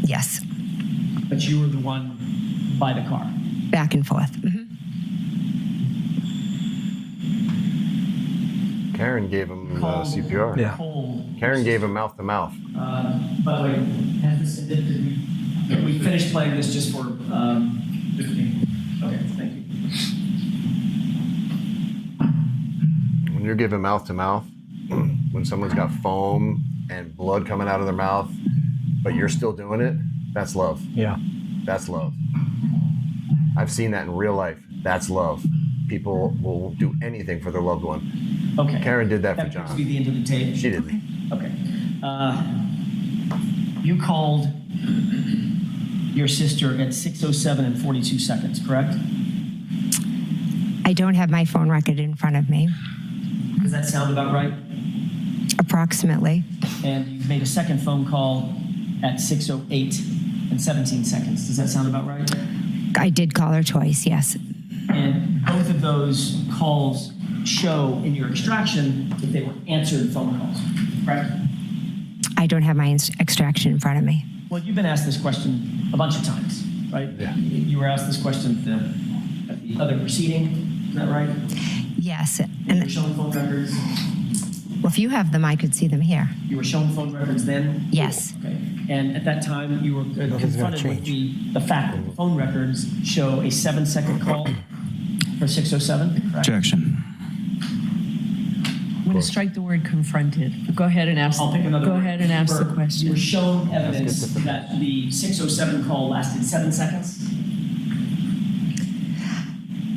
Yes, But you were the one by the car. back and forth. Mhm. Karen gave him CPR. Yeah. Cold. Karen gave him mouth to mouth. By the way, did we finished playing this just for just me? Okay, thank you. When you're giving mouth to mouth, when someone's got foam and blood coming out of their mouth, but you're still doing it, that's love. Yeah. That's love. I've seen that in real life. That's love. People will do anything for their loved one. Okay. Karen did that for That appears to John. be the end of the tape. She did. Okay. You called your sister at 6:07 and 42 seconds, correct? I don't have my phone record in front of me, Does that sound about right? approximately. And you made a second phone call at 6:08 and 17 seconds. Does that sound about right? I did call her twice, yes. And both of those calls show in your extraction that they were answered phone calls, correct? I don't have my extraction in front of me. Well, you've been asked this question a bunch of times, right? Yeah. You were asked this question at the other proceeding, is that right? Yes, And you're and showing phone records. Well, if you have them, I could see them here. You were shown phone records then? Yes. Okay. And at that time, you were confronted with the fact that the phone records show a 7-second call for 607, correct? Objection. I'm going to strike the word confronted. Go ahead and ask. I'll pick another Go word. ahead and ask the You were question. shown evidence that the 607 call lasted 7 seconds?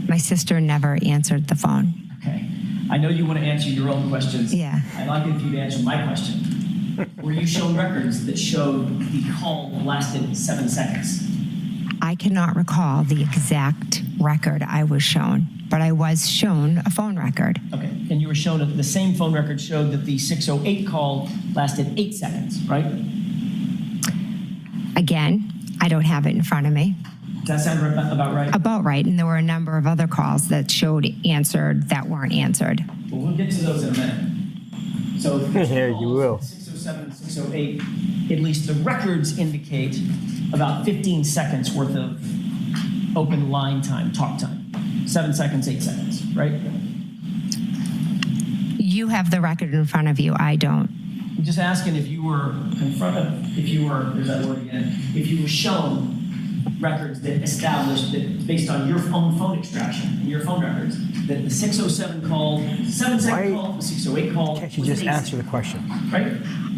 My sister never answered the phone. Okay. I know you want to answer your own questions. Yeah. I'd like it if you'd answer my question. Were you shown records that showed the call lasted 7 seconds? I cannot recall the exact record I was shown, but I was shown a phone record. Okay. And you were shown that the same phone record showed that the 608 call lasted 8 seconds, right? Again, I don't have it in front of me. Does that sound about right? About right, and there were a number of other calls that showed answered that weren't answered. Well, we'll get to those in a minute. So Yeah, you will. 607, 608, at least the records indicate about 15 seconds worth of open line time, talk time. 7 seconds, 8 seconds, right? You have the record in front of you, I don't. I'm just asking if you were confronted, there's that word again, if you were shown records that established that based on your own phone extraction and your phone records, that the 607 call, 7-second call, the 608 call. Can't you was just 8 answer the seconds, question? right?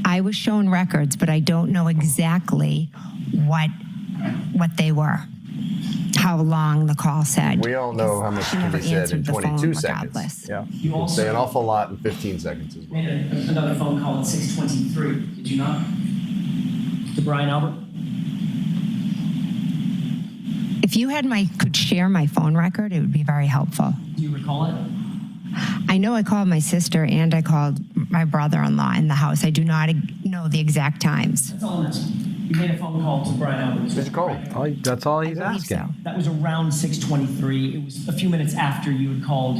I was shown records, but I don't know exactly what they were, how long the call said. We all know how much She can never be said in answered the phone 22 seconds. regardless. Yeah. You Say also an awful lot in 15 seconds as well. made another phone call at 6:23, did you not? To Brian Albert? If you could share my phone record, it would be very helpful. Do you recall it? I know I called my sister and I called my brother-in-law in the house. I do not know the exact times. That's all I'm asking. You made a phone call to Brian Albert. Who'd you call? That's all he's I believe asking. so. That was around 6:23. It was a few minutes after you had called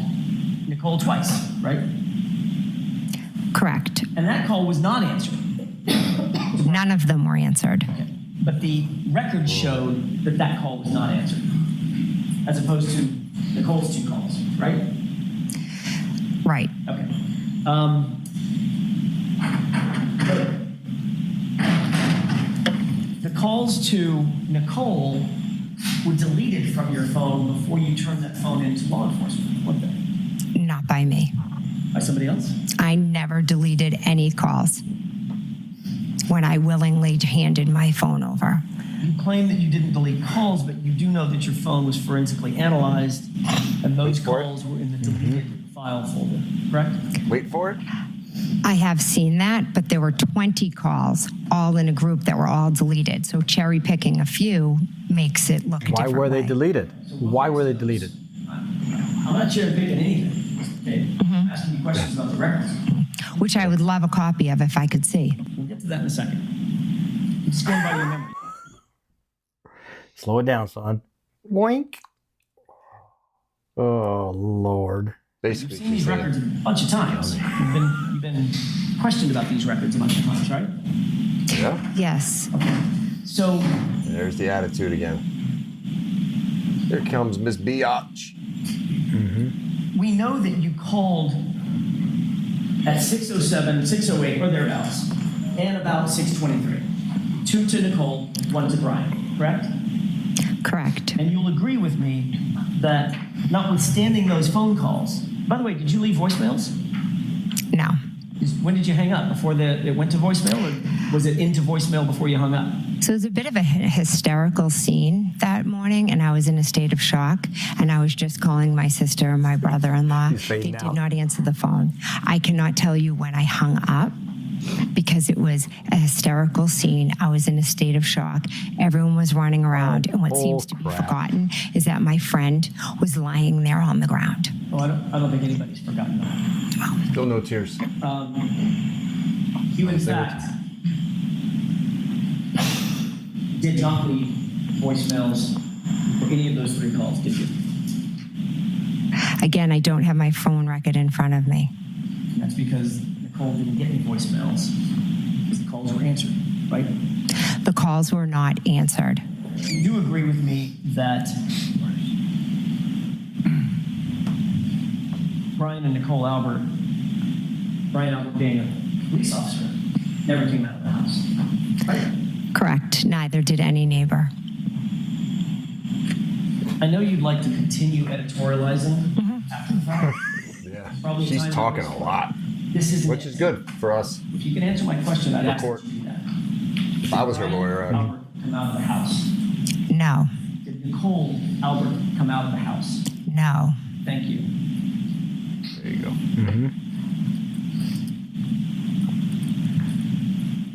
Nicole twice, right? Correct. And that call was not answered. None of them were answered. Okay. But the record showed that that call was not answered, as opposed to Nicole's 2 calls, right? Right. Okay. The calls to Nicole were deleted from your phone before you turned that phone into law enforcement, weren't they? Not by me. By somebody else? I never deleted any calls when I willingly handed my phone over. You claim that you didn't delete calls, but you do know that your phone was forensically analyzed, and those calls were in the deleted file folder, correct? Wait for it. I have seen that, but there were 20 calls, all in a group that were all deleted. So cherry picking a few makes it look a Why different were they way. deleted? Why were they deleted? I'm not cherry picking anything. Okay? I'm asking you questions about the records. Which I would love a copy of if I could see. We'll get to that in a second. I'm just going by your memory. Slow it down, son. Boink. Oh, Lord. Basically, You've seen these she's saying, records a bunch of times. You've been questioned about these records a bunch of times, right? yeah, Yes. So there's the attitude again. Here comes Miss Biatch. we know that you called at 6:07, 6:08, or thereabouts, and about 6:23. 2 to Nicole, 1 to Brian, correct? Correct. And you'll agree with me that notwithstanding those phone calls, by the way, did you leave voicemails? No. When did you hang up? Before it went to voicemail, or was it into voicemail before you hung up? So it was a bit of a hysterical scene that morning, and I was in a state of shock, and I was just calling my sister and my brother-in-law. He's They fading did out. not answer the phone. I cannot tell you when I hung up because it was a hysterical scene. I was in a state of shock. Everyone was running around, and what seems to be crap. forgotten is that my friend was lying there on the ground. Oh, I don't think anybody's forgotten that. Still no tears. You, in fact, did not leave voicemails for any of those 3 calls, did you? Again, I don't have my phone record in front of me. And that's because Nicole didn't get any voicemails because the calls were answered, right? The calls were not answered. You do agree with me that Brian and Nicole Albert Brian Albert being a police officer never came out of the house. Right? Correct. Neither did any neighbor. I know you'd like to continue editorializing after the fact. Yeah. Probably She's time to talking a whisper. lot, This is which is good for us. If you can answer my question, I'd ask you to do that. If I was her lawyer, Did Albert come out of the house? No. Did Nicole Albert come out of the house? No. Thank you. there you go.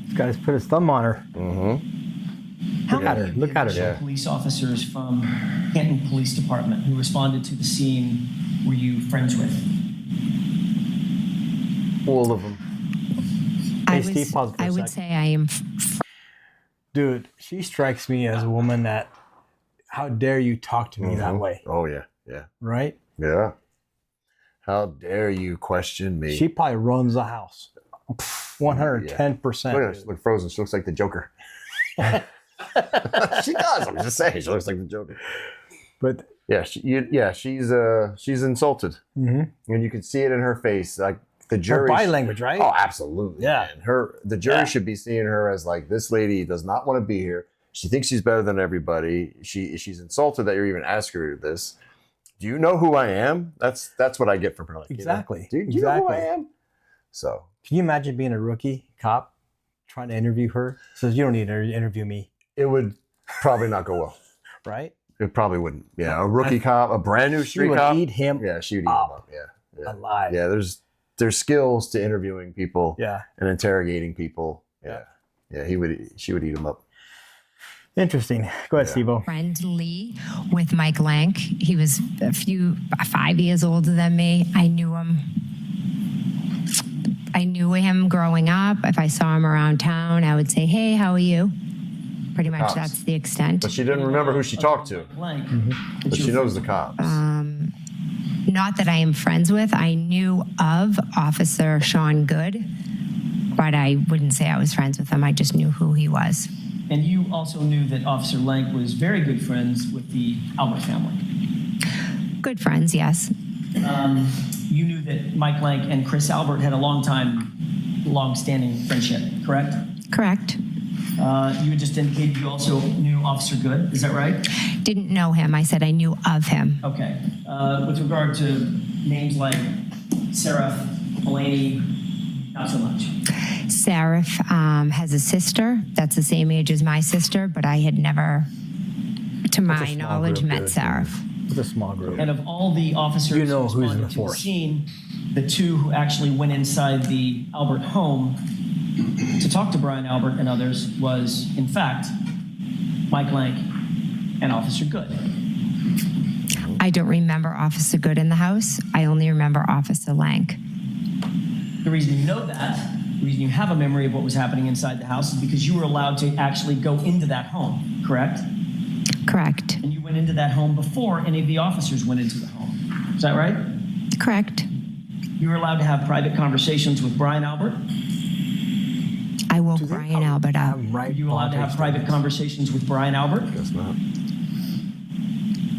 This guy's put his thumb on her. Look at her. Look at her. Yeah. Police officers from Canton Police Department who responded to the scene were you friends with? All of them. Hey, Steve, pause for a I would sec. say I am. Dude, she strikes me as a woman that, how dare you talk to me that way, Oh yeah, yeah, right? yeah. How dare you question me? She probably runs the house. 110%. Look at her. She looks frozen. She looks like the Joker. She does. I'm just saying. She looks like the Joker. But Yeah, she's insulted, and you can see it in her face. Like the her jury. body language, right? Oh, absolutely. Yeah. man. The jury Yeah. should be seeing her as like, this lady does not want to be here. She thinks she's better than everybody. She's insulted that you're even asking her this. Do you know who I am? That's what I get from her. Like, Exactly. You know, do you know who I Exactly. am? So Can you imagine being a rookie cop trying to interview her? Says, you don't need to interview me, it would probably not go well. right? It probably wouldn't. Yeah, a rookie cop, a brand new She street would cop. eat him Yeah, she would eat him up. Yeah. alive. Yeah, there's skills to interviewing people Yeah. and interrogating people. Yeah. Yeah, she would eat him up. Interesting. Go ahead, Steve-O. Friendly with Mike Lank. He was 5 years older than me. I knew him. I knew him growing up. If I saw him around town, I would say, "Hey, how are you?" Pretty much Cops. that's the extent. But she didn't remember who she talked to. Blank. But she knows the cops. Not that I am friends with. I knew of Officer Sean Good, but I wouldn't say I was friends with him. I just knew who he was. And you also knew that Officer Lank was very good friends with the Albert family. Good friends, yes. You knew that Mike Lank and Chris Albert had a long-standing friendship, correct? Correct. You had just indicated you also knew Officer Good, is that right? Didn't know him. I said I knew of him. Okay. With regard to names like Seraph, Mulaney, not so much. Seraph has a sister that's the same age as my sister, but I had never, to my small knowledge, group, met dude. Seraph. It's a small group. And of all the officers You know who who's in responded the to force. scene, the two who actually went inside the Albert home to talk to Brian Albert and others was, in fact, Mike Lank and Officer Good. I don't remember Officer Good in the house. I only remember Officer Lank. The reason you know that, the reason you have a memory of what was happening inside the house is because you were allowed to actually go into that home, correct? Correct. And you went into that home before any of the officers went into the home. Is that right? Correct. You were allowed to have private conversations with Brian Albert. I woke Brian Albert up. Were you allowed to have private conversations with Brian Albert? Guess not.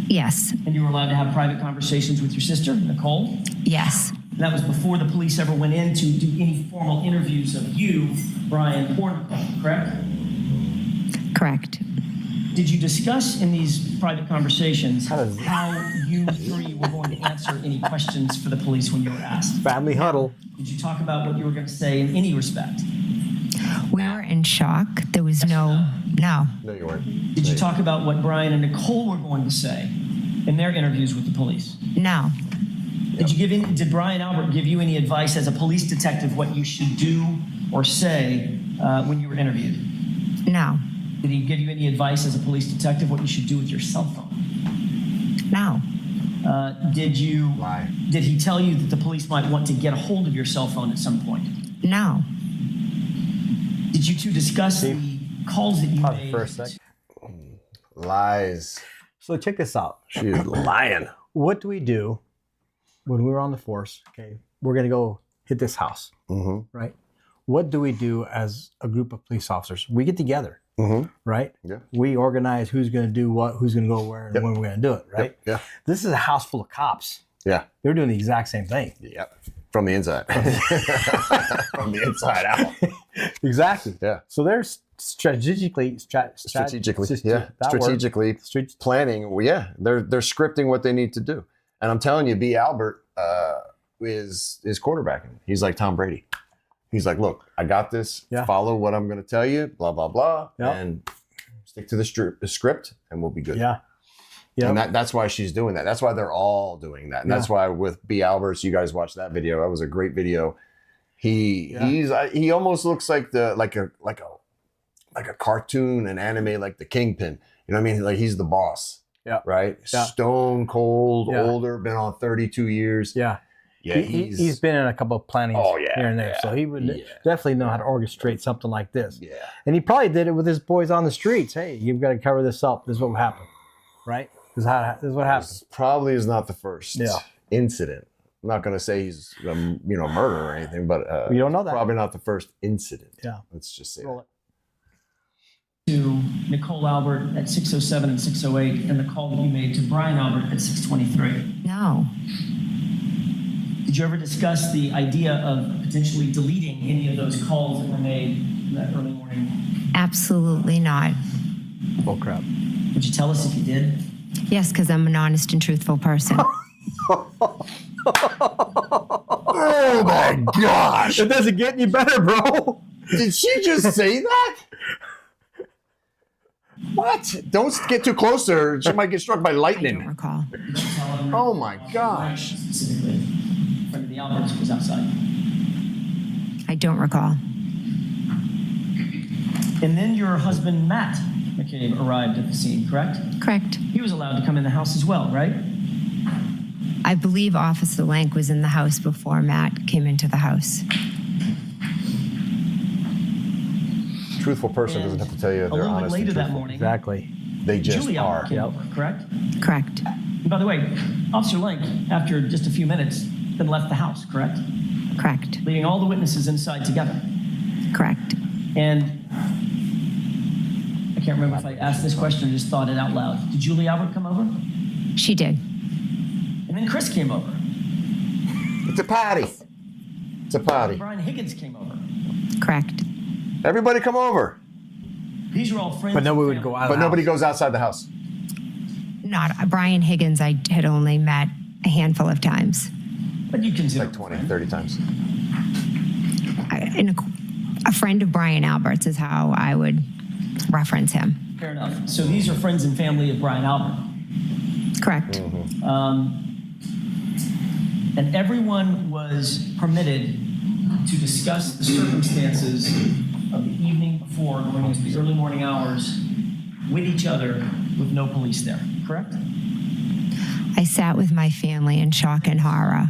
Yes. And you were allowed to have private conversations with your sister, Nicole? Yes. And that was before the police ever went in to do any formal interviews of you, Brian, or Nicole, correct? Correct. Did you discuss in these private conversations how you three were going to answer any questions for the police when you were asked? Family huddle. Did you talk about what you were going to say in any respect? We were in shock. There was no. No, you weren't. Did you talk about what Brian and Nicole were going to say in their interviews with the police? No. Did Brian Albert give you any advice as a police detective what you should do or say when you were interviewed? No. Did he give you any advice as a police detective what you should do with your cell phone? No. Did Lie. he tell you that the police might want to get a hold of your cell phone at some point? No. Did you two discuss the calls that you Pause made? for a sec. Lies. So check this out. She is lying. What do we do when we're on the force? Okay, we're gonna go hit this house, right? What do we do as a group of police officers? We get together, right? Yeah. We organize who's gonna do what, who's gonna go where, and when we're gonna do it, right? Yeah. This is a house full of cops. Yeah. They're doing the exact same thing. Yep. From the inside. From the inside out. Exactly. Yeah. So they're strategically planning. Well, yeah, they're scripting what they need to do. And I'm telling you, B. Albert is quarterbacking. He's like Tom Brady. He's like, look, I got this. Yeah. Follow what I'm going to tell you. Blah blah blah, Yep. and stick to the script, and we'll be good. Yeah. Yeah. And that's why she's doing that. That's why they're all doing that. And that's why with B. Alberts, you guys watched that video. That was a great video. He almost looks like a cartoon and anime, like the Kingpin. You know what I mean? Like he's the boss. Yeah. Right? Yeah. Stone cold, older, been on 32 years. Yeah. Yeah. He's been in a couple of plannings here and there. So he would definitely know how to orchestrate something like this. Yeah. And he probably did it with his boys on the streets. Hey, you've got to cover this up. This is what will happen. Right? This is what happens. This probably is not the first Yeah. incident. I'm not going to say he's a murderer or anything, but we don't know that. Probably not the first incident. Yeah. Let's just say Roll that. it. To Nicole Albert at 6:07 and 6:08, and the call that you made to Brian Albert at 6:23. No. Did you ever discuss the idea of potentially deleting any of those calls that were made in that early morning? Absolutely not. Bull crap. Would you tell us if you did? Yes, because I'm an honest and truthful person. Oh my gosh! It doesn't get any better, bro. Did she just say that? What? Don't get too close to her. She might get struck by I don't lightning. recall. Did you tell him? Oh my gosh. Specifically, in front of the Alberts was outside. I don't recall. And then your husband, Matt McCabe, arrived at the scene, correct? Correct. He was allowed to come in the house as well, right? I believe Officer Lank was in the house before Matt came into the house. Truthful person doesn't have to tell you A they're little bit honest later and that truthful. morning, Exactly. They just Julie are. Albert came over, correct? Correct. And by the way, Officer Lank, after just a few minutes, then left the house, correct? Correct. Leaving all the witnesses inside together. Correct. And I can't remember if I asked this question or just thought it out loud. Did Julie Albert come over? She did. And then Chris came over. It's a party. It's a party. Brian Higgins came over. Correct. Everybody come over. These are all friends. But nobody and would go family. out. But nobody goes outside the house. Not Brian Higgins. I had only met a handful of times. But you consider Like 20, 30 times. A friend of Brian Albert's is how I would reference him. Fair enough. So these are friends and family of Brian Albert. Correct. And everyone was permitted to discuss the circumstances of the evening before going into the early morning hours with each other with no police there, correct? I sat with my family in shock and horror.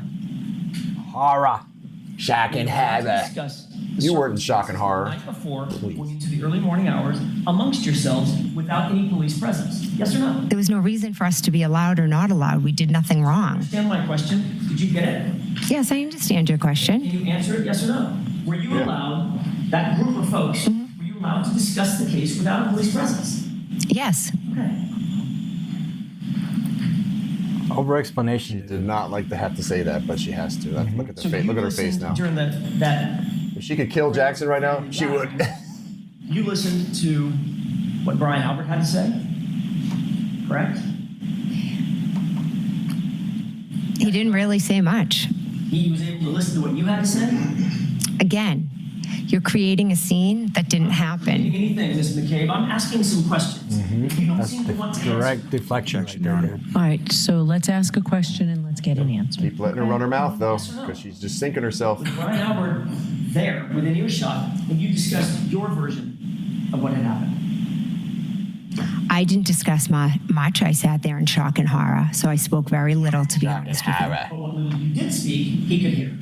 Horror. Shock and Discuss the You weren't in shock and horror. the night before going into the early morning hours amongst yourselves without any police presence. Yes or no? There was no reason for us to be allowed or not allowed. We did nothing wrong. Understand my question? Did you get it? Yes, I understand your Can question. you answer it? Yes or no? Were you allowed, that group of folks, were you allowed to discuss the case without a police presence? Yes. Okay. Over explanation. Did not like to have to say that, but she has to. Look at the So face. you Look at her face listened now. during that If she could kill Jackson right now, she would. you listened to what Brian Albert had to say, correct? He didn't really say much. He was able to listen to what you had to say? Again, you're creating a scene that didn't happen. Anything, Ms. McCabe, I'm asking some questions. If you don't That's seem to want to answer, direct deflection right there, dude. All right, so let's ask a question and let's get an answer. Keep letting her run her mouth, though, because she's just sinking herself. with Brian Albert there within earshot, and you discussed your version of what had happened. I didn't discuss much. I sat there in shock and horror, so I spoke very little, to be honest with you. But when you did speak, he could hear.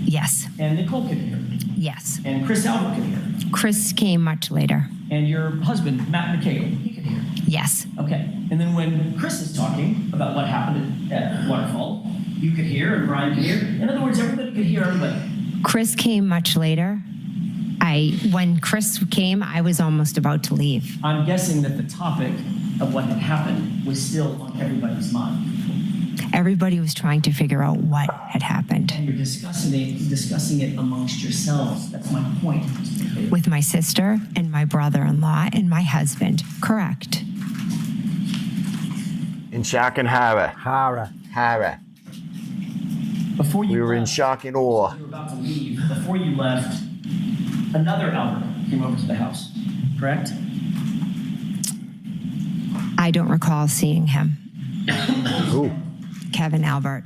Yes. And Nicole could hear. Yes. And Chris Albert could hear. Chris came much later. And your husband, Matt McCabe, he could hear. Yes. Okay. And then when Chris is talking about what happened at Waterfall, you could hear and Brian could hear. In other words, everybody could hear everybody. Chris came much later. When Chris came, I was almost about to leave. I'm guessing that the topic of what had happened was still on everybody's mind. Everybody was trying to figure out what had happened. And you're discussing it amongst yourselves. That's my point. With my sister and my brother-in-law and my husband. Correct. In shock and horror. Hara. Horror. Before you We were in left, shock and awe. you were about to leave. Before you left, another Albert came over to the house, correct? I don't recall seeing him. Ooh. Kevin Albert.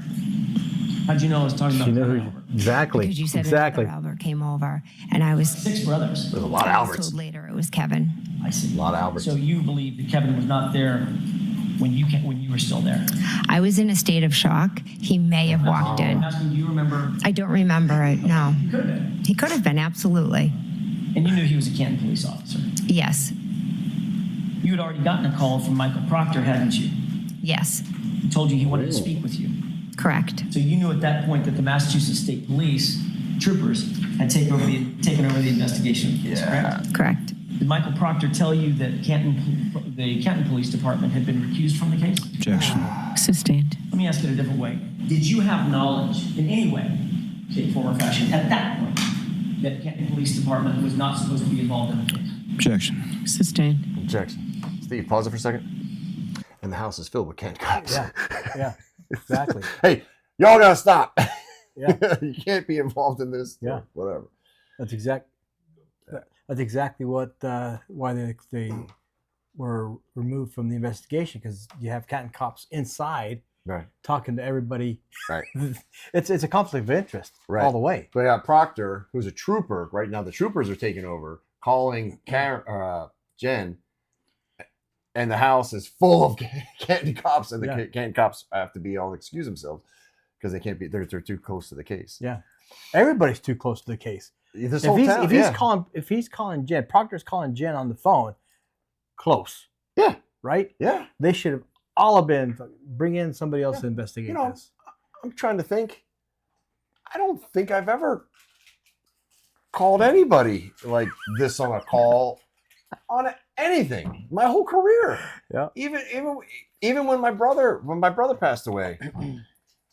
How'd you know I was talking about She knew Kevin who, Albert? exactly. Because you said exactly. another Albert came over, and I was 6 brothers. There's a lot of I was Alberts. told later it was Kevin. I see. A lot of Alberts. So you believe that Kevin was not there when you were still there? I was in a state of shock. He may have walked I'm in. asking, do you remember? I don't remember it, no. You could have been. He could have been, absolutely. And you knew he was a Canton police officer. Yes, You had already gotten a call from Michael Proctor, hadn't you? yes, He told you he wanted to speak with you. correct. So you knew at that point that the Massachusetts State Police troopers had taken over the investigation of the case, correct? Correct. Did Michael Proctor tell you that the Canton Police Department had been recused from the case? Objection. Sustained. Let me ask it a different way. Did you have knowledge in any way, shape, form, or fashion, at that point, that Canton Police Department was not supposed to be involved in the case? Objection. Sustained. Objection. Steve, pause it for a second. And the house is filled with canned cops. Yeah, yeah, exactly. Hey, y'all gotta stop. Yeah. You can't be involved in this. Yeah. Whatever. That's exactly what why they were removed from the investigation, because you have Canton cops inside Right. talking to everybody. Right. It's a conflict of interest Right. all the way. But Proctor, who's a trooper, right now the troopers are taking over, calling Jen, and the house is full of Canton cops, and the Yeah. Canton cops have to be all excuse themselves because they can't be. They're too close to the case. Yeah, everybody's too close to the case. This If whole he's, town, if he's yeah. calling Jen, Proctor's calling Jen on the phone, close. Yeah. Right? Yeah. They should have all been bring in somebody else to investigate this. I'm trying to think. I don't think I've ever called anybody like this on a call on anything my whole career. Yeah. Even when my brother passed away,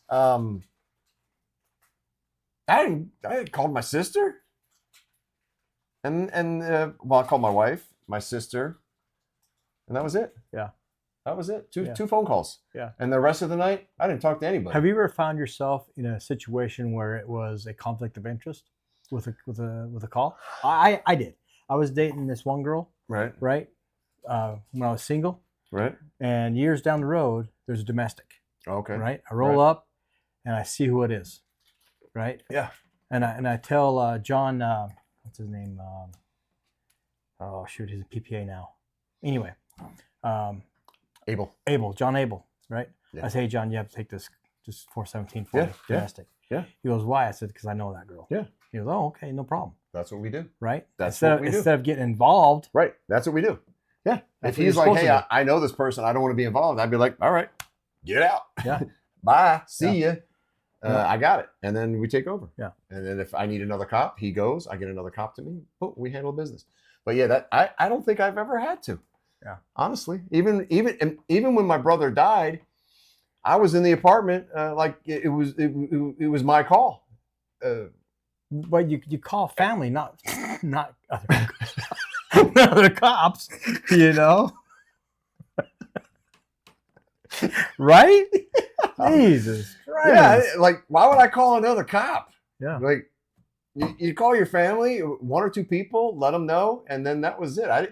I had called my sister, and I called my wife, my sister, and that was it. Yeah. That was it. Yeah. Two phone calls. Yeah. And the rest of the night, I didn't talk to anybody. Have you ever found yourself in a situation where it was a conflict of interest with a call? I did. I was dating this one girl, Right. right? When I was single, Right. and years down the road, there's a domestic, Okay. right? I roll up, and I see who it is, right? Yeah. And I tell John, what's his name? Oh shoot, he's a PPA now. Anyway, John Abel, right? Yeah. I say, hey, John, you have to take this 417 for me, domestic. Yeah. He goes, why? I said, because I know that girl. Yeah. He goes, oh, okay, no problem. That's what we do. Right? That's instead what we do. Instead of getting involved. Right. That's what we do. Yeah. That's If what he's you're like, supposed hey, to do. I know this person, I don't want to be involved, I'd be like, all right, get out. Yeah. Bye. See ya. Yeah. I got it. And then we take over. Yeah. And then if I need another cop, he goes, I get another cop to me. Boom, we handle business. But yeah, that I don't think I've ever had to. Yeah. Honestly, even when my brother died, I was in the apartment like it was my call. But you call family, not other cops, you know? Right? Jesus Christ. Yeah, like why would I call another cop? Yeah. Like you call your family, one or two people, let them know, and then that was it. I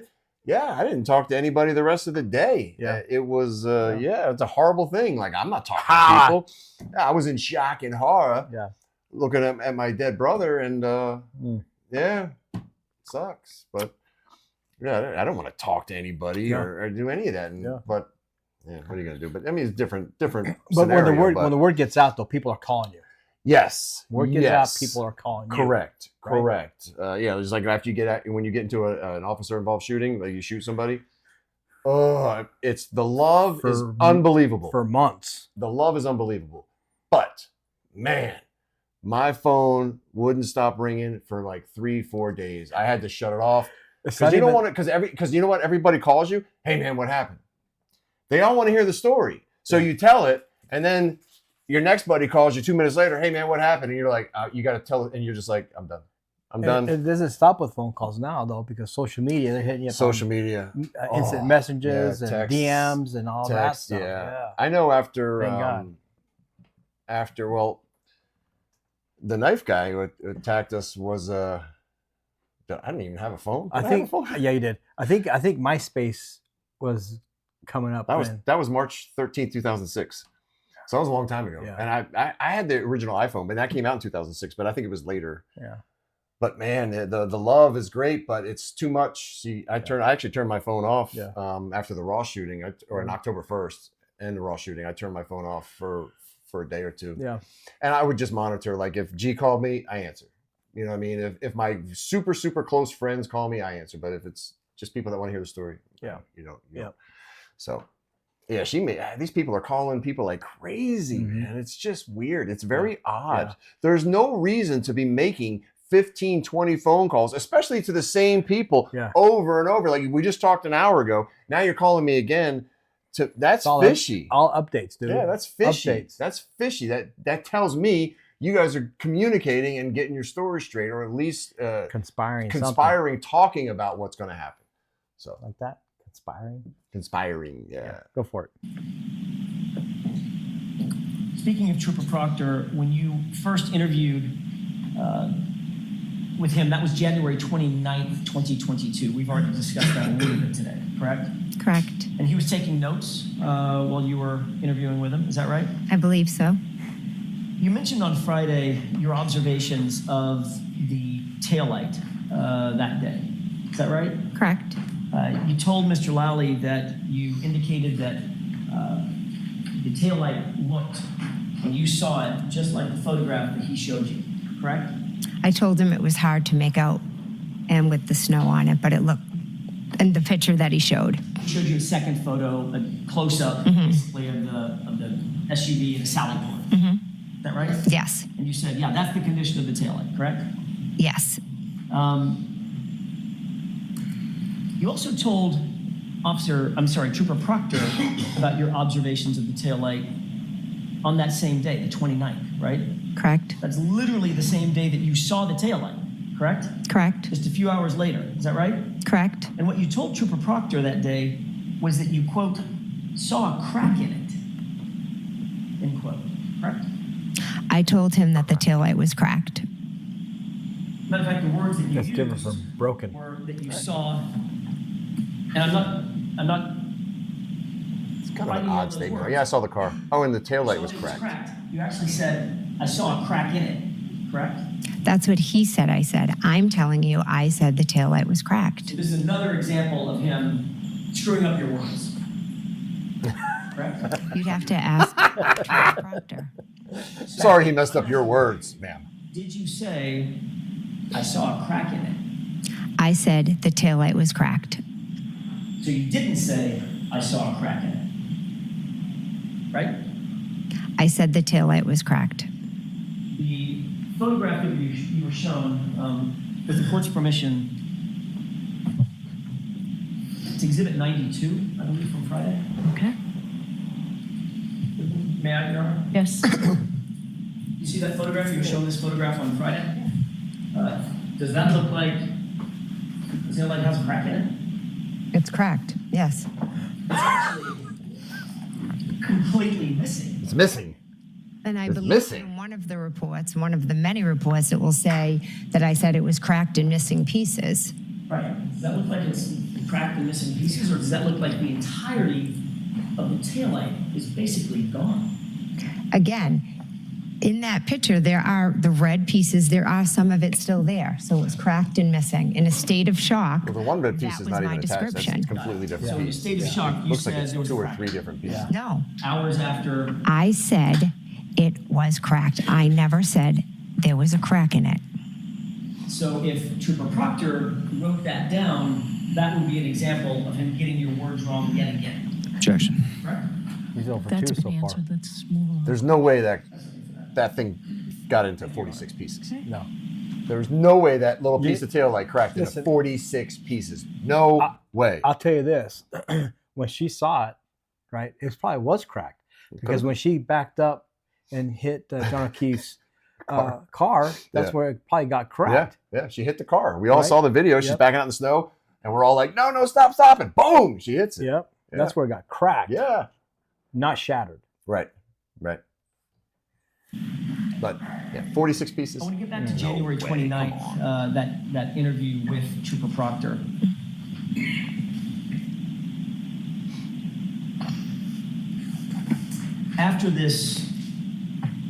didn't talk to anybody the rest of the day. Yeah. It was it's a horrible thing. Like I'm not talking to people. I was in shock and horror. Yeah. Looking at my dead brother, and yeah, it sucks. But yeah, I don't want to talk to anybody or do any of that. But yeah, what are you gonna do? But I mean, it's different. But scenario, when the word gets out, though, people are calling you. Yes. Word gets out, people are calling you. Correct. right? Correct. Yeah, it's like after you when you get into an officer involved shooting, like you shoot somebody. Oh, it's the love is unbelievable. For months. The love is unbelievable. But man, my phone wouldn't stop ringing for like 3-4 days. I had to shut it off because you don't want to. Because you know what? Everybody calls you. Hey man, what happened? They all want to hear the story. So you tell it, and then your next buddy calls you 2 minutes later. Hey man, what happened? And you're like, you got to tell, and you're just like, I'm done. I'm done. It doesn't stop with phone calls now though, because social media, they're hitting you up Social on, media, instant messages yeah, and texts, DMs and all that stuff. Yeah. I know after Thank God. well, the knife guy who attacked us was I didn't even have a phone. I think yeah, you did. I think MySpace was coming up. That was March 13th, 2006. So that was a long time ago. Yeah. And I had the original iPhone, but that came out in 2006, but I think it was later. Yeah. But man, the love is great, but it's too much. See, I actually turned my phone off after the Ross shooting, or on October 1st, and the Ross shooting. I turned my phone off for a day or two. Yeah. And I would just monitor, like if G called me, I answer. You know what I mean? If my super, super close friends call me, I answer. But if it's just people that want to hear the story, you know. So yeah, these people are calling people like crazy, man. It's just weird. It's very odd. Yeah. There's no reason to be making 15, 20 phone calls, especially to the same people over and over. Like we just talked an hour ago. Now you're calling me again. That's fishy. All updates, dude. Yeah, that's fishy. Updates. That's fishy. That tells me you guys are communicating and getting your story straight, or at least conspiring, talking about what's going to happen. So like that, conspiring. Yeah. Go for it. Speaking of Trooper Proctor, when you first interviewed with him, that was January 29th, 2022. We've already discussed that a little bit today, correct? Correct. And he was taking notes while you were interviewing with him, is that right? I believe so. You mentioned on Friday your observations of the taillight that day. Is that right? Correct. You told Mr. Lally that you indicated that the taillight looked, when you saw it, just like the photograph that he showed you, correct? I told him it was hard to make out and with the snow on it, but it looked, in the picture that he showed. He showed you a second photo, a close-up, basically, of the SUV and the Sally port. Is that right? Yes. And you said, yeah, that's the condition of the taillight, correct? Yes. You also told Trooper Proctor about your observations of the taillight on that same day, the 29th, right? Correct. That's literally the same day that you saw the taillight, correct? Correct. Just a few hours later, is that right? Correct. And what you told Trooper Proctor that day was that you, quote, saw a crack in it, end quote, correct? I told him that the taillight was cracked. Matter of fact, the words that you That's used different from broken. were that you saw, and I'm not. It's kind of an odd statement. Yeah, I saw the car. Oh, and the taillight was cracked. You actually said, I saw a crack in it, correct? That's what he said. I said, I'm telling you, I said the taillight was cracked. So this is another example of him screwing up your words. Correct? You'd have to ask Trooper Proctor. Sorry he messed up your words, ma'am. Did you say, I saw a crack in it? I said the taillight was cracked. So you didn't say, I saw a crack in it, right? I said the taillight was cracked. The photograph that you were shown, with the court's permission, it's Exhibit 92, I believe, from Friday. Okay. May I, Your Honor? Yes. You see that photograph? You were shown this photograph on Friday. Does that look like the taillight has a crack in it? It's cracked, yes. It's actually completely missing. It's missing. And I It's believe missing. in one of the reports, one of the many reports, it will say that I said it was cracked and missing pieces. Right. Does that look like it's cracked and missing pieces, or does that look like the entirety of the taillight is basically gone? Again, in that picture, there are the red pieces, there are some of it still there. So it's cracked and missing. In a state of shock, Well, the one red piece that is was not my even attached. That's description. a completely different So in a piece. state of shock, you Looks like said it's there was 2 a or crack. 3 different pieces. No, Hours after. I said it was cracked. I never said there was a crack in it. So if Trooper Proctor wrote that down, that would be an example of him getting your words wrong yet again. Objection. Correct? He's over That's 2 so been far. answered. Let's move on. There's no way that thing got into 46 pieces. No. There's no way that little piece of tail light cracked into Listen. 46 pieces. No way. I'll tell you this. When she saw it, right, it probably was cracked. Because when she backed up and hit John O'Keefe's car, that's where it probably got cracked. Yeah, she hit the car. We all Right? saw the video. She's Yep. backing out in the snow, and we're all like, no, stop. And boom, she hits it. Yep. Yeah. That's where it got cracked. Yeah. Not shattered. Right. But, yeah, 46 pieces. I want to get back to January 29th, that interview with Trooper Proctor. After this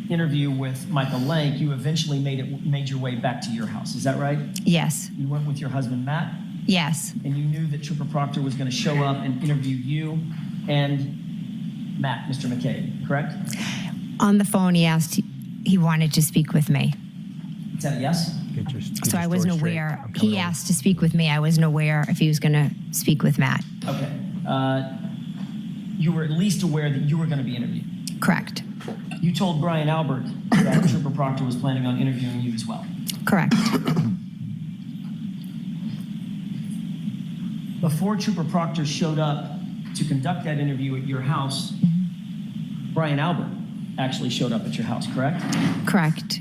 interview with Michael Lank, you eventually made your way back to your house. Is that right? Yes. You went with your husband, Matt, Yes. and you knew that Trooper Proctor was going to show up and interview you and Matt, Mr. McCabe, correct? On the phone, he wanted to speak with me. Is that a yes? So I wasn't aware. He asked to speak with me. I wasn't aware if he was going to speak with Matt. Okay. You were at least aware that you were going to be interviewed. Correct. You told Brian Albert that Trooper Proctor was planning on interviewing you as well. Correct. Before Trooper Proctor showed up to conduct that interview at your house, Brian Albert actually showed up at your house, correct? Correct.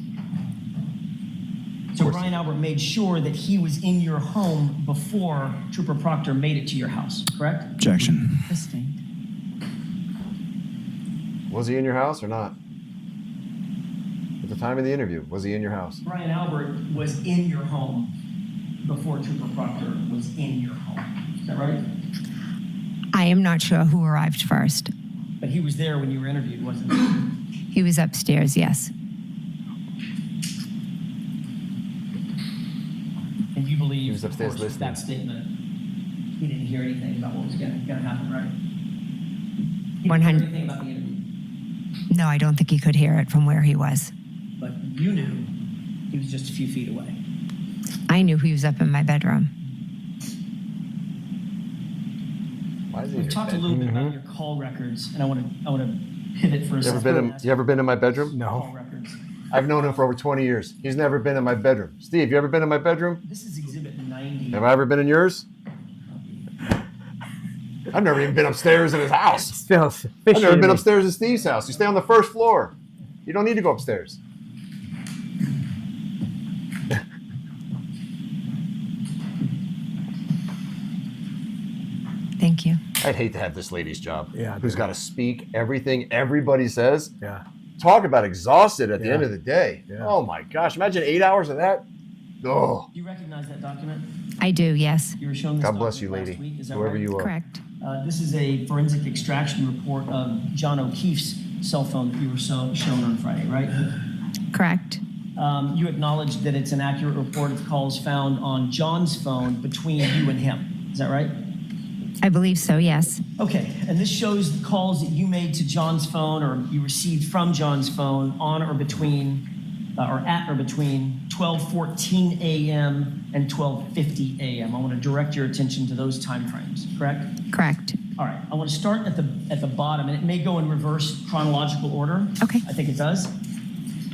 So Brian Albert made sure that he was in your home before Trooper Proctor made it to your house, correct? Objection. Sustained. Was he in your house or not? At the time of the interview, was he in your house? Brian Albert was in your home before Trooper Proctor was in your home. Is that right? I am not sure who arrived first. But he was there when you were interviewed, wasn't he? He was upstairs, yes. And you believe, He was upstairs of course, with that statement, he didn't hear anything about what was going to happen, right? He didn't hear 100 anything about the interview. No, I don't think he could hear it from where he was. But you knew he was just a few feet away. I knew he was up in my bedroom. Why is he in We've your talked a bed? little bit about your call records, and I want to pivot for a second. You ever been in my bedroom? Call No. records. I've known him for over 20 years. He's never been in my bedroom. Steve, you ever been in my bedroom? This is Exhibit 90. Have I ever been in yours? I've never even been upstairs in his house. Still I've never been upstairs in Steve's house. You stay on the first floor. You don't need to go upstairs. Thank you. I'd hate to have this lady's job. Yeah, Who's got to speak everything everybody says. Yeah. Talk about exhausted at the Yeah. end of the day. Yeah. Oh my gosh. Imagine 8 hours of that. Oh, You recognize that document? I do, yes. You were shown this God bless you, document lady. last week, is that Whoever right? you are. Correct. This is a forensic extraction report of John O'Keefe's cell phone that you were shown on Friday, right? Correct. You acknowledge that it's an accurate report of calls found on John's phone between you and him. Is that right? I believe so, yes. Okay, and this shows the calls that you made to John's phone or you received from John's phone on or between, or at or between 12:14 a.m. and 12:50 a.m. I want to direct your attention to those time frames, correct? Correct. All right, I want to start at the bottom, and it may go in reverse chronological order. Okay. I think it does.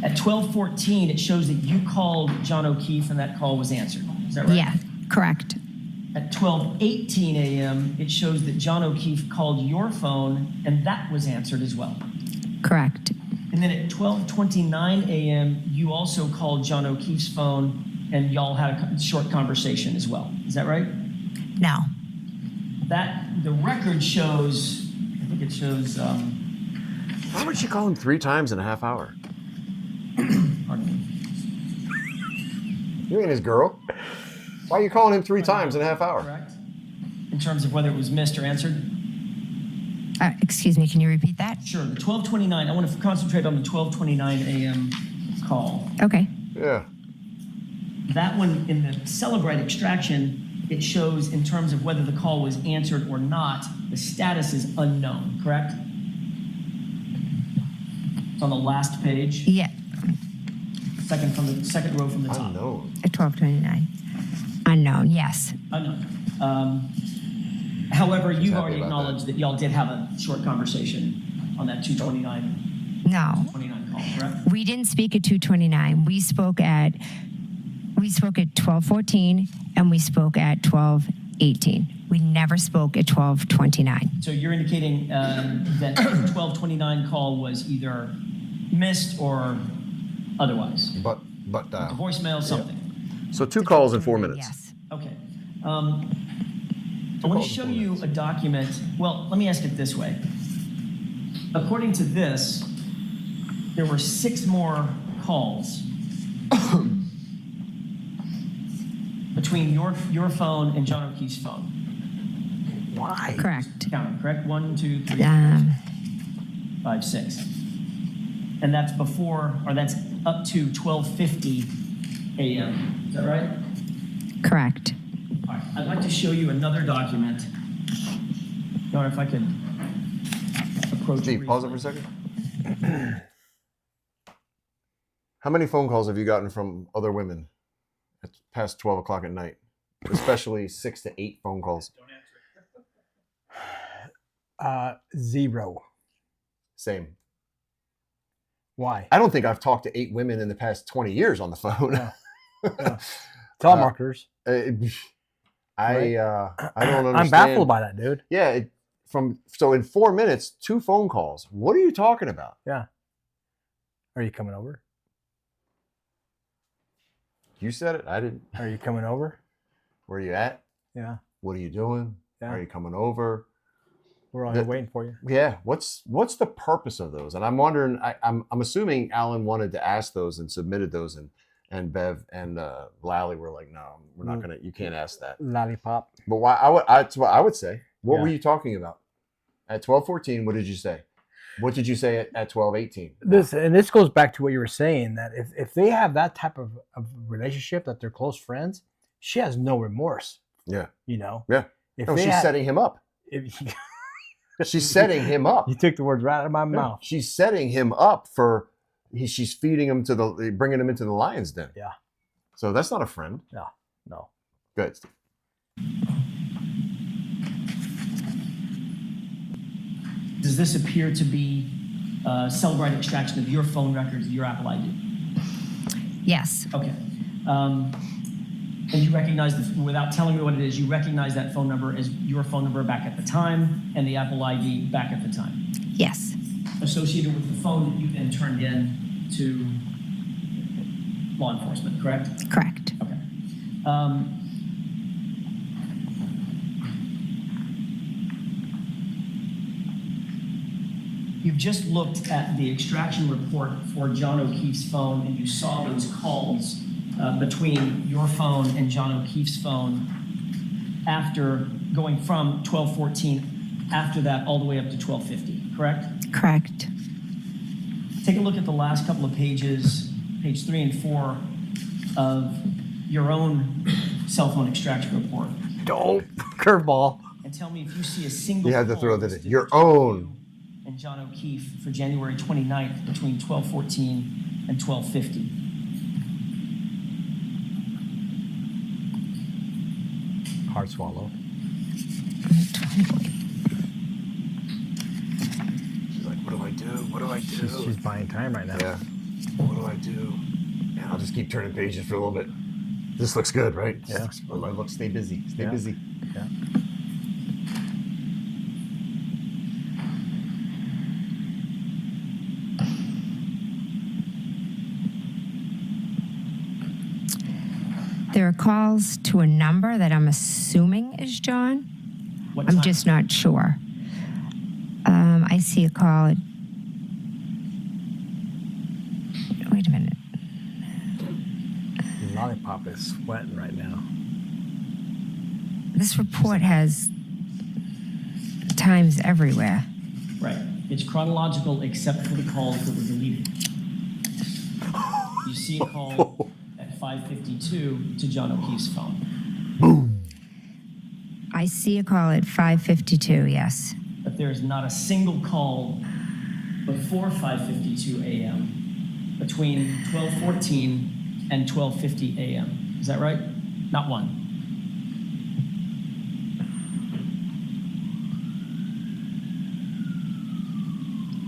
At 12:14, it shows that you called John O'Keefe and that call was answered. Is that right? Yeah, correct. At 12:18 a.m., it shows that John O'Keefe called your phone and that was answered as well. Correct. And then at 12:29 a.m., you also called John O'Keefe's phone and y'all had a short conversation as well. Is that right? No. The record shows, I think it shows, Why would she call him 3 times in a half hour? pardon me. You ain't his girl. Why are you calling him 3 times in a half hour? Correct? In terms of whether it was missed or answered? Excuse me, can you repeat that? Sure, the 12:29, I want to concentrate on the 12:29 a.m. call. Okay. Yeah. That one, in the Celebrite extraction, it shows in terms of whether the call was answered or not, the status is unknown, correct? It's on the last page, Yeah, second row from the top. Unknown. at 12:29. Unknown, yes. Unknown. However, you've happy already about acknowledged that y'all did have a short conversation on that 2:29 No. call, correct? We didn't speak at 2:29. We spoke at 12:14 and we spoke at 12:18. We never spoke at 12:29. So you're indicating that the 12:29 call was either missed or otherwise. But A dial. voicemail, something. So 2 calls in 4 minutes. Yes. Okay. I want to show you a document. Well, let me ask it this way. According to this, there were 6 more calls between your phone and John O'Keefe's phone. Why? Correct. Counting, correct? 1, 2, 3, Um, 5, 6. And that's that's up to 12:50 a.m. Is that right? correct. All right. I'd like to show you another document. Or if I could approach. Steve, pause it for a second. How many phone calls have you gotten from other women at past 12 o'clock at night? Especially 6 to 8 phone calls. 0. Same. Why? I don't think I've talked to 8 women in the past 20 years on the phone. Yeah. Telemarketers. I don't understand. I'm baffled by that, dude. Yeah, so in 4 minutes, 2 phone calls. What are you talking about? Yeah. Are you coming over? You said it. I didn't. Are you coming over? Where are you at? Yeah. What are you doing? Yeah. Are you coming over? We're all here waiting for you. Yeah. What's the purpose of those? And I'm wondering. I'm assuming Alan wanted to ask those and submitted those, and Bev and Lally were like, no, we're not gonna. You can't ask that. Lollipop. But why? That's what I would say. What were Yeah. you talking about? At 12:14, what did you say? What did you say at 12:18? This goes back to what you were saying, that if they have that type of relationship, that they're close friends, she has no remorse. Yeah. You know? Yeah. If No, they she's had- setting him up. if- She's setting him up. You took the words right out of my Yeah. mouth. She's setting him up for. She's feeding him bringing him into the lion's den. Yeah. So that's not a friend. No. Good. Steve. Does this appear to be Cellbrite extraction of your phone records, your Apple ID? Yes. Okay. And you recognize, without telling me what it is, you recognize that phone number as your phone number back at the time and the Apple ID back at the time, Yes. associated with the phone that you then turned in to law enforcement, correct? Correct. Okay. You've just looked at the extraction report for John O'Keefe's phone, and you saw those calls between your phone and John O'Keefe's phone after going from 12:14, after that all the way up to 12:50, correct? Correct. Take a look at the last couple of pages, page 3 and 4 of your own cell phone extraction report, Dope. Curveball. and tell me if you see a single You had to call throw that in. listed Your between own. you and John O'Keefe for January 29th between 12:14 and 12:50. Hard swallow. She's like, what do I do? What do I do? She's buying time right now. Yeah. What do I do? Yeah, I'll just keep turning pages for a little bit. This looks good, right? Yeah. Look, stay busy. Stay Yeah. busy. Yeah. There are calls to a number that I'm assuming is John. What I'm time? just not sure. I see a call at. Wait a minute. Lollipop is sweating right now. This report has times everywhere. Right. It's chronological except for the calls that were deleted. You see a call at 5:52 to John O'Keefe's phone. I see a call at 5:52. Yes. But there is not a single call before 5:52 a.m. between 12:14 and 12:50 a.m. Is that right? Not one.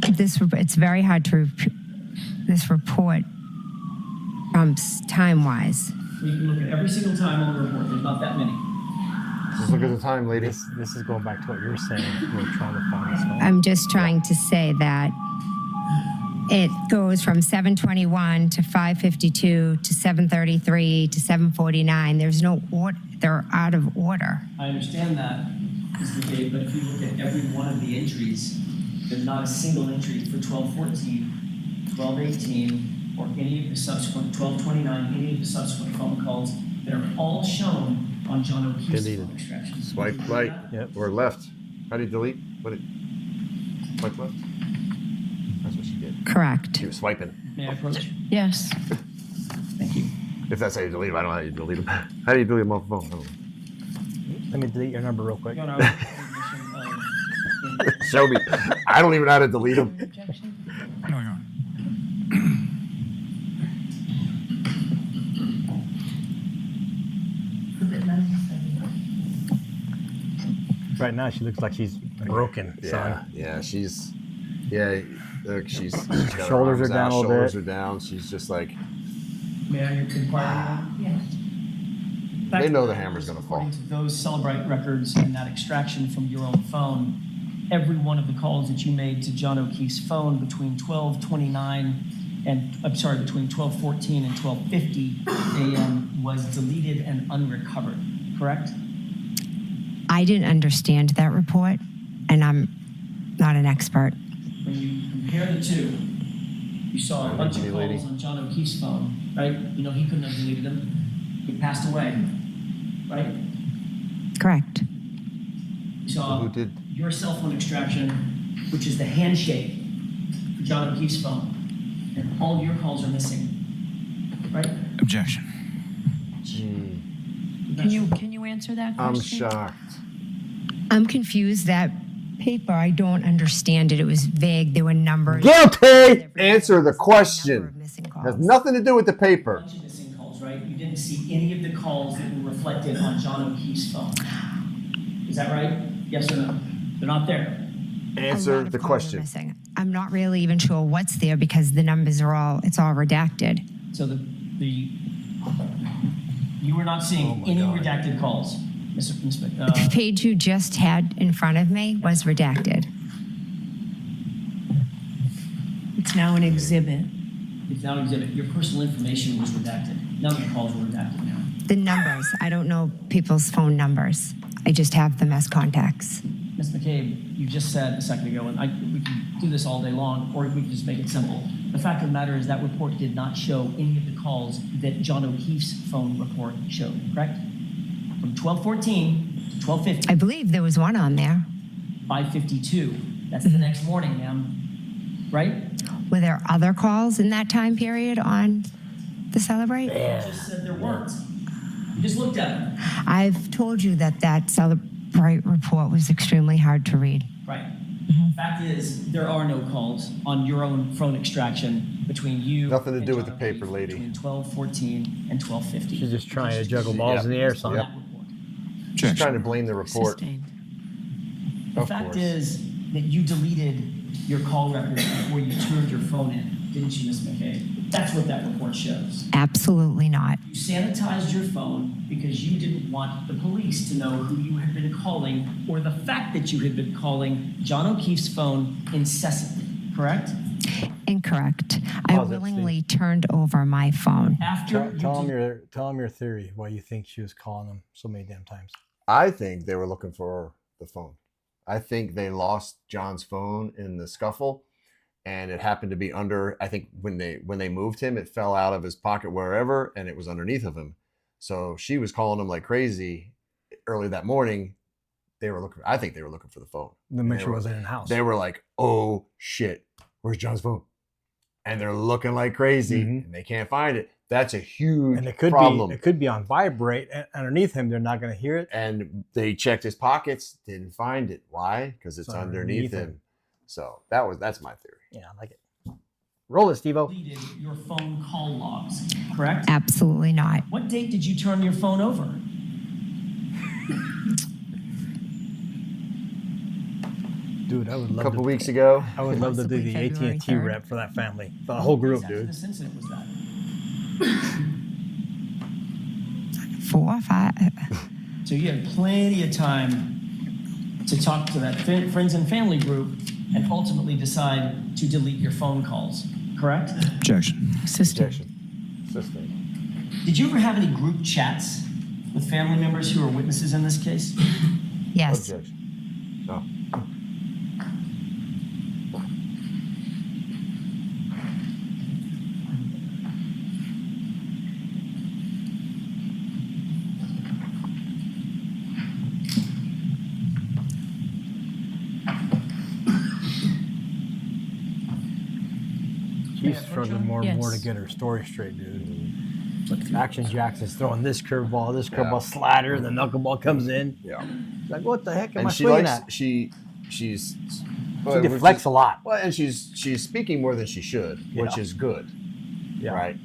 It's very hard to this report time-wise. We can look at every single time on the report. There's not that many. Just look at the time, lady. This is going back to what you were saying. We're trying to find this phone. I'm just trying to say that It goes from 7:21 to 5:52 to 7:33 to 7:49. There's no order. They're out of order. I understand that, Ms. McCabe, but if you look at every one of the entries, there's not a single entry for 12:14, 12:18, or any of the subsequent 12:29, any of the subsequent phone calls that are all shown on John O'Keefe's Deleted. phone extraction. Swipe Did you right do that? Yep. or left. How do you delete? Swipe left? That's what she did. Correct. She was swiping. May I approach? Yes. Thank you. If that's how you delete them, I don't know how you delete them. How do you delete them off the phone? I don't know. Let me delete your number real quick. Your Honor, I would recognition of- Show me. I don't even know how to delete them. Objection? No, Your Honor. Right now, she looks like she's broken, son. Yeah, she's. Yeah, look, she's got her Shoulders arms are down out, a little shoulders bit. are down. She's just like, May I inquire? Yes. they know the hammer's gonna fall. According to those Celebrite records and that extraction from your own phone, every one of the calls that you made to John O'Keefe's phone between 12:29 and, I'm sorry, between 12:14 and 12:50 a.m. was deleted and unrecovered, correct? I didn't understand that report, and I'm not an expert. When you compare the two, you saw a bunch of lady. calls on John O'Keefe's phone, right? You know, he couldn't have deleted them. He passed away, right? Correct. You saw Who did? your cell phone extraction, which is the handshake for John O'Keefe's phone, and all of your calls are missing, right? Objection. Can you answer that I'm question? shocked. I'm confused. That paper, I don't understand it. It was vague. There were numbers. Guilty. Answer the Number question. of missing Has calls. nothing to do with the paper. Bunch of missing calls, right? You didn't see any of the calls that were reflected on John O'Keefe's phone. Is that right? Yes or no? They're not there. A Answer lot of the calls are question. missing. I'm not really even sure what's there because the numbers are all, it's all redacted. So you were not seeing any redacted calls, Ms. The page you just had in front of me was redacted. It's now an exhibit. It's now an exhibit. Your personal information was redacted. None of the calls were redacted now. The numbers, I don't know people's phone numbers. I just have them as contacts. Ms. McCabe, you just said a second ago, and we can do this all day long, or we can just make it simple. The fact of the matter is that report did not show any of the calls that John O'Keefe's phone report showed, correct? From 12:14 to 12:50, I believe there was one on there. 5:52. That's the next morning, ma'am, right? Were there other calls in that time period on the Celebrate? You just said there weren't. You just looked at them. I've told you that that Celebrate report was extremely hard to read. Right. Fact is, there are no calls on your own phone extraction between you. Nothing to and do with John the paper, O'Keefe lady. Between 12:14 and 12:50. She's just trying to juggle balls in the air, son. Yep. That report. She's trying to blame the report. Sustained. The Of fact course. is that you deleted your call records before you turned your phone in, didn't you, Ms. McCabe? That's what that report shows. Absolutely not. You sanitized your phone because you didn't want the police to know who you had been calling or the fact that you had been calling John O'Keefe's phone incessantly, correct? Incorrect. I Pause it, willingly turned over my phone. After you Tell them your theory, why you think she was calling them so many damn times. I think they were looking for the phone. I think they lost John's phone in the scuffle, and it happened to be under. I think when they moved him, it fell out of his pocket wherever, and it was underneath of him. So she was calling him like crazy early that morning. I think they were looking for the phone. Then make They sure it were- wasn't in the house. They were like, "Oh shit, where's John's phone?" And they're looking like crazy, Mhm. and they can't find it. That's a huge and it could problem. be on vibrate and underneath him. They're not going to hear it. And they checked his pockets, didn't find it. Why? Because it's It's underneath underneath him. him. So that's my theory. Yeah, I like it. Roll it, Steve-O. deleted your phone call logs, correct? Absolutely not. What date did you turn your phone over? Dude, I would A love couple to. weeks ago, I would love to do the Possibly February AT&T 3rd. rep for that family, for the whole group, After dude. this incident was that? 4 or 5. So you had plenty of time to talk to that friends and family group and ultimately decide to delete your phone calls. correct? Objection. Assistant. Objection. Sustained. Did you ever have any group chats with family members who are witnesses in this case? Yes. Objection. No. She's struggling more and more to Yes. get her story straight, dude. Action Jackson's throwing this curveball slider, and the knuckleball comes in. Yeah. She's like, what the heck am I And she swinging likes at? she's She well, deflects a lot. Well, and she's speaking more than she should, which Yeah. is good. Yeah. Right.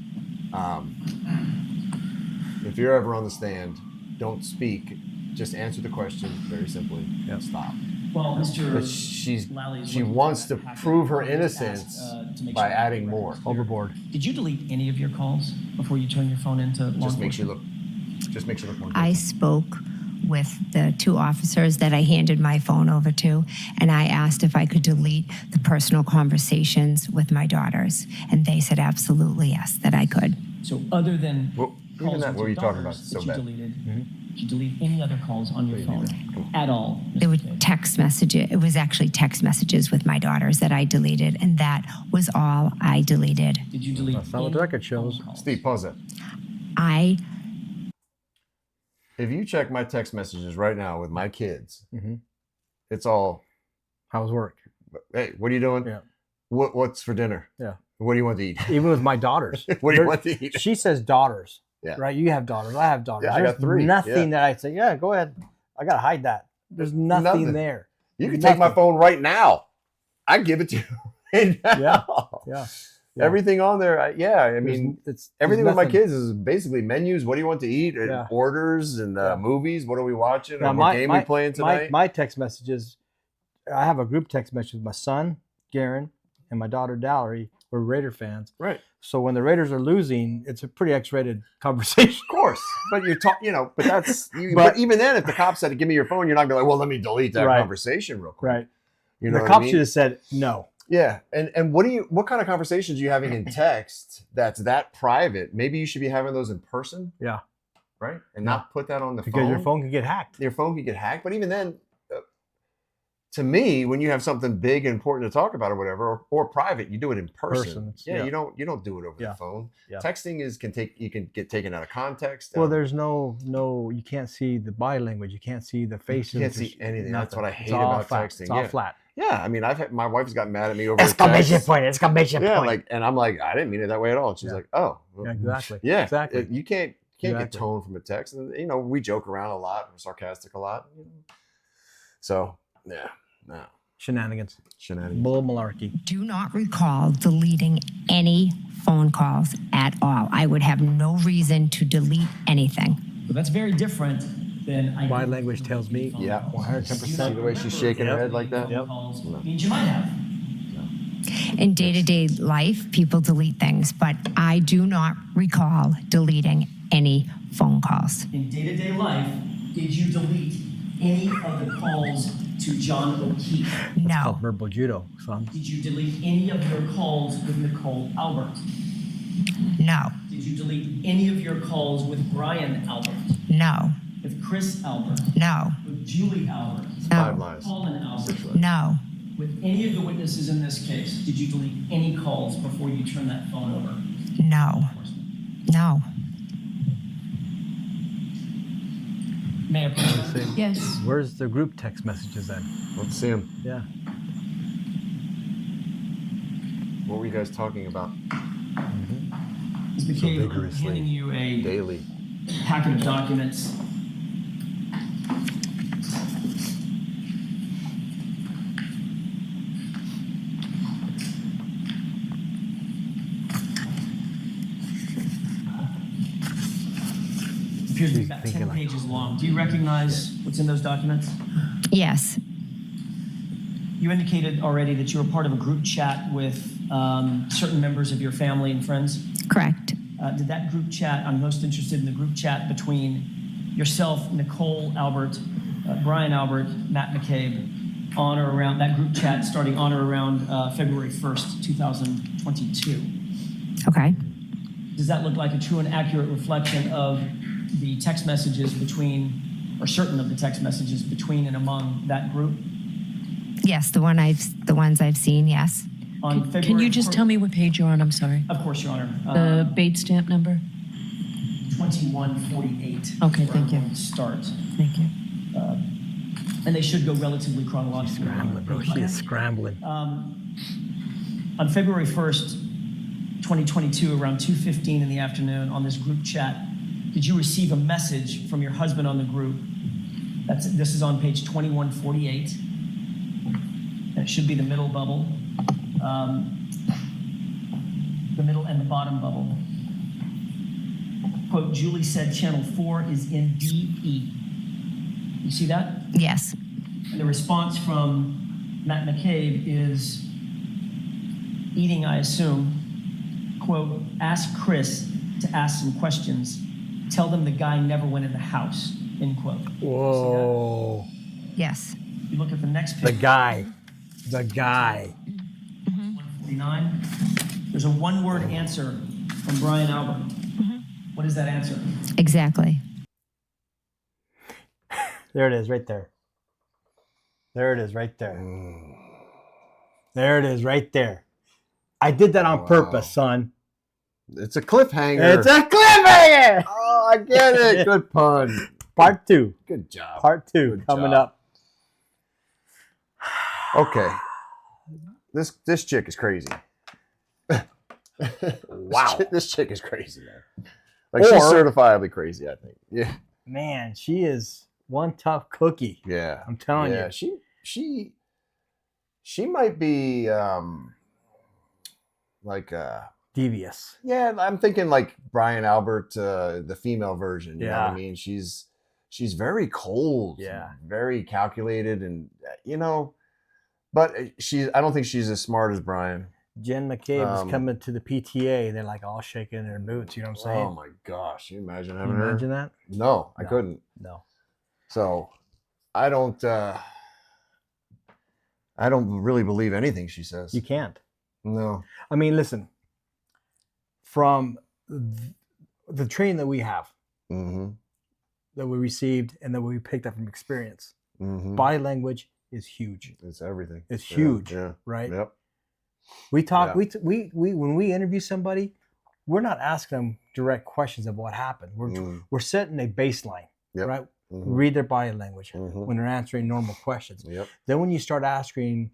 If you're ever on the stand, don't speak. Just answer the question very simply. Yeah. Stop. Well, Mr. But Lally is she looking wants for to that packet. prove her I just innocence asked, to make by sure adding the more. record's clear. Overboard. Did you delete any of your calls before you turn your phone into law Just makes you enforcement? look more I guilty. spoke with the two officers that I handed my phone over to, and I asked if I could delete the personal conversations with my daughters. And they said absolutely yes, that I could. So other than Well, even calls that, with what are your you talking about? daughters So that you bad. deleted, did you delete any other calls on your phone at all? There were Mr. McCabe? text messages. It was actually text messages with my daughters that I deleted, and that was all I deleted. Did you delete That's not what any the record shows. phone calls? Steve, pause that. I If you check my text messages right now with my kids, Mhm. it's all, How's work? hey, what are you doing? Yeah. What's for dinner? Yeah. What do you want to eat? Even with my daughters. What do you There- want to eat? She says daughters. Yeah. Right? You have daughters. I have daughters. Yeah, I There's got 3, nothing yeah. that I say, yeah, go ahead. I got to hide that. There's nothing, Nothing. there. You can take my Nothing. phone right now. I give it to you right now. Yeah. Everything on there. I There's- mean, it's everything with my nothing. kids is basically menus. What do you want to eat? And Yeah. orders and Yeah. movies. What are we watching? Now, Or what game we playing tonight? My text messages, I have a group text message with my son, Garen, and my daughter, Dallery. We're Raider fans. Right. So when the Raiders are losing, it's a pretty X-rated conversation. Of course. But you're talking, but that's, but But- even then, if the cop said, give me your phone, you're not going to be like, well, let me delete that Right. conversation real quick. Right. You know the what cops I mean? should have said no. Yeah. And what kind of conversations are you having in text that's that private? Maybe you should be having those in person. Yeah. Right. And not put that on the Because phone. your phone can get hacked. Your phone could get hacked. But even then, to me, when you have something big and important to talk about or whatever, or private, you do it in person. Yeah. You don't do it over the phone. Yeah. Texting you can get taken out of context. Well, there's no, you can't see the body language. You can't see the faces. You can't see anything. That's what I hate It's all about flat. texting. It's all Yeah. flat. Yeah, I mean, my wife's got mad at me over Exclamation text. point! Exclamation Yeah, point! and I'm like, I didn't mean it that way at all. And she's Yeah. like, oh, Yeah, exactly. Yeah, Exactly. You can't get Exactly. tone from a text, and we joke around a lot, we're sarcastic a lot. So yeah, no Shenanigans. shenanigans. Bull malarkey. do not recall deleting any phone calls at all. I would have no reason to delete anything. But that's very different than I Body did language with tells me. phone Yeah, calls. 110%. See the way she's shaking her head like that. Yep. Calls means you might have. In day-to-day life, people delete things, but I do not recall deleting any phone calls. In day-to-day life, did you delete any of the calls to John O'Keefe? Called No, verbal judo, son. Did you delete any of your calls with Nicole Albert? no, Did you delete any of your calls with Brian Albert? no, With Chris Albert? no, With Julie Albert? Five no, lies. Colin Albert? no, With any of the witnesses in this case, did you delete any calls before you turned that phone over? no, no. May I proceed? Yes. Where's the group text messages then? Let's see him. Yeah. What were you guys talking about Ms. McCabe, I'm vigorously. handing you a daily? packet of documents. Appears to be about 10 pages long. Do you recognize what's in those documents? Yes, You indicated already that you were part of a group chat with certain members of your family and friends. correct. Did that group chat, I'm most interested in the group chat between yourself, Nicole Albert, Brian Albert, Matt McCabe. on or around, that group chat starting on or around February 1st, 2022. Okay. Does that look like a true and accurate reflection of the text messages between, or certain of the text messages between and among that group? Yes, the ones I've seen, yes. On Can February you just 1st tell me what page you're on? I'm sorry. Of course, Your Honor. The Bates stamp number? 2148. Okay, is where thank you. I'm going to start. Thank you. And they should go relatively chronologically. Scrambling, bro. She is scrambling. On February 1st, 2022, around 2:15 in the afternoon on this group chat, did you receive a message from your husband on the group? This is on page 2148. And it should be the middle bubble. The middle and the bottom bubble. Quote, Julie said channel 4 is in DE. You see that? Yes. And the response from Matt McCabe is eating, I assume, quote, ask Chris to ask some questions. Tell them the guy never went in the house, end quote. Whoa. Yes. You look at the next The page. guy. 149. There's a one-word answer from Brian Albert. What is that answer? Exactly. There it is, right there. There it is, right there. There it is, right there. I did that on purpose, son. It's a cliffhanger. It's a cliffhanger. Oh, I get it. Good pun. Part 2. Good job. Part 2 Good coming job. up. Okay. This chick is crazy. Wow. This chick is crazy, man. Like, she's certifiably crazy, I think. Yeah. Man, she is one tough cookie. Yeah. I'm telling you. She might be like Devious. yeah, I'm thinking like Brian Albert, the female version. You know what Yeah. I mean? She's very cold. Yeah. Very calculated, and but I don't think she's as smart as Brian. Jen McCabe is coming to the PTA. They're like all shaking in their boots. You know what I'm saying? Oh my gosh! Can you imagine Can having you her? imagine that? No, I No. couldn't. No. So I don't really believe anything she says. You can't. No. I mean, listen, from the training that we have, Mm-hmm. that we received, and that we picked up from experience, Mm-hmm. body language is huge. It's everything. It's Yeah, huge, Yeah. right? Yep. We talk. Yeah. We when we interview somebody, we're not asking them direct questions of what happened. We're setting a baseline, Yep. right? Mhm. Read their body language Mhm. when they're answering normal questions. Yep. Then when you start asking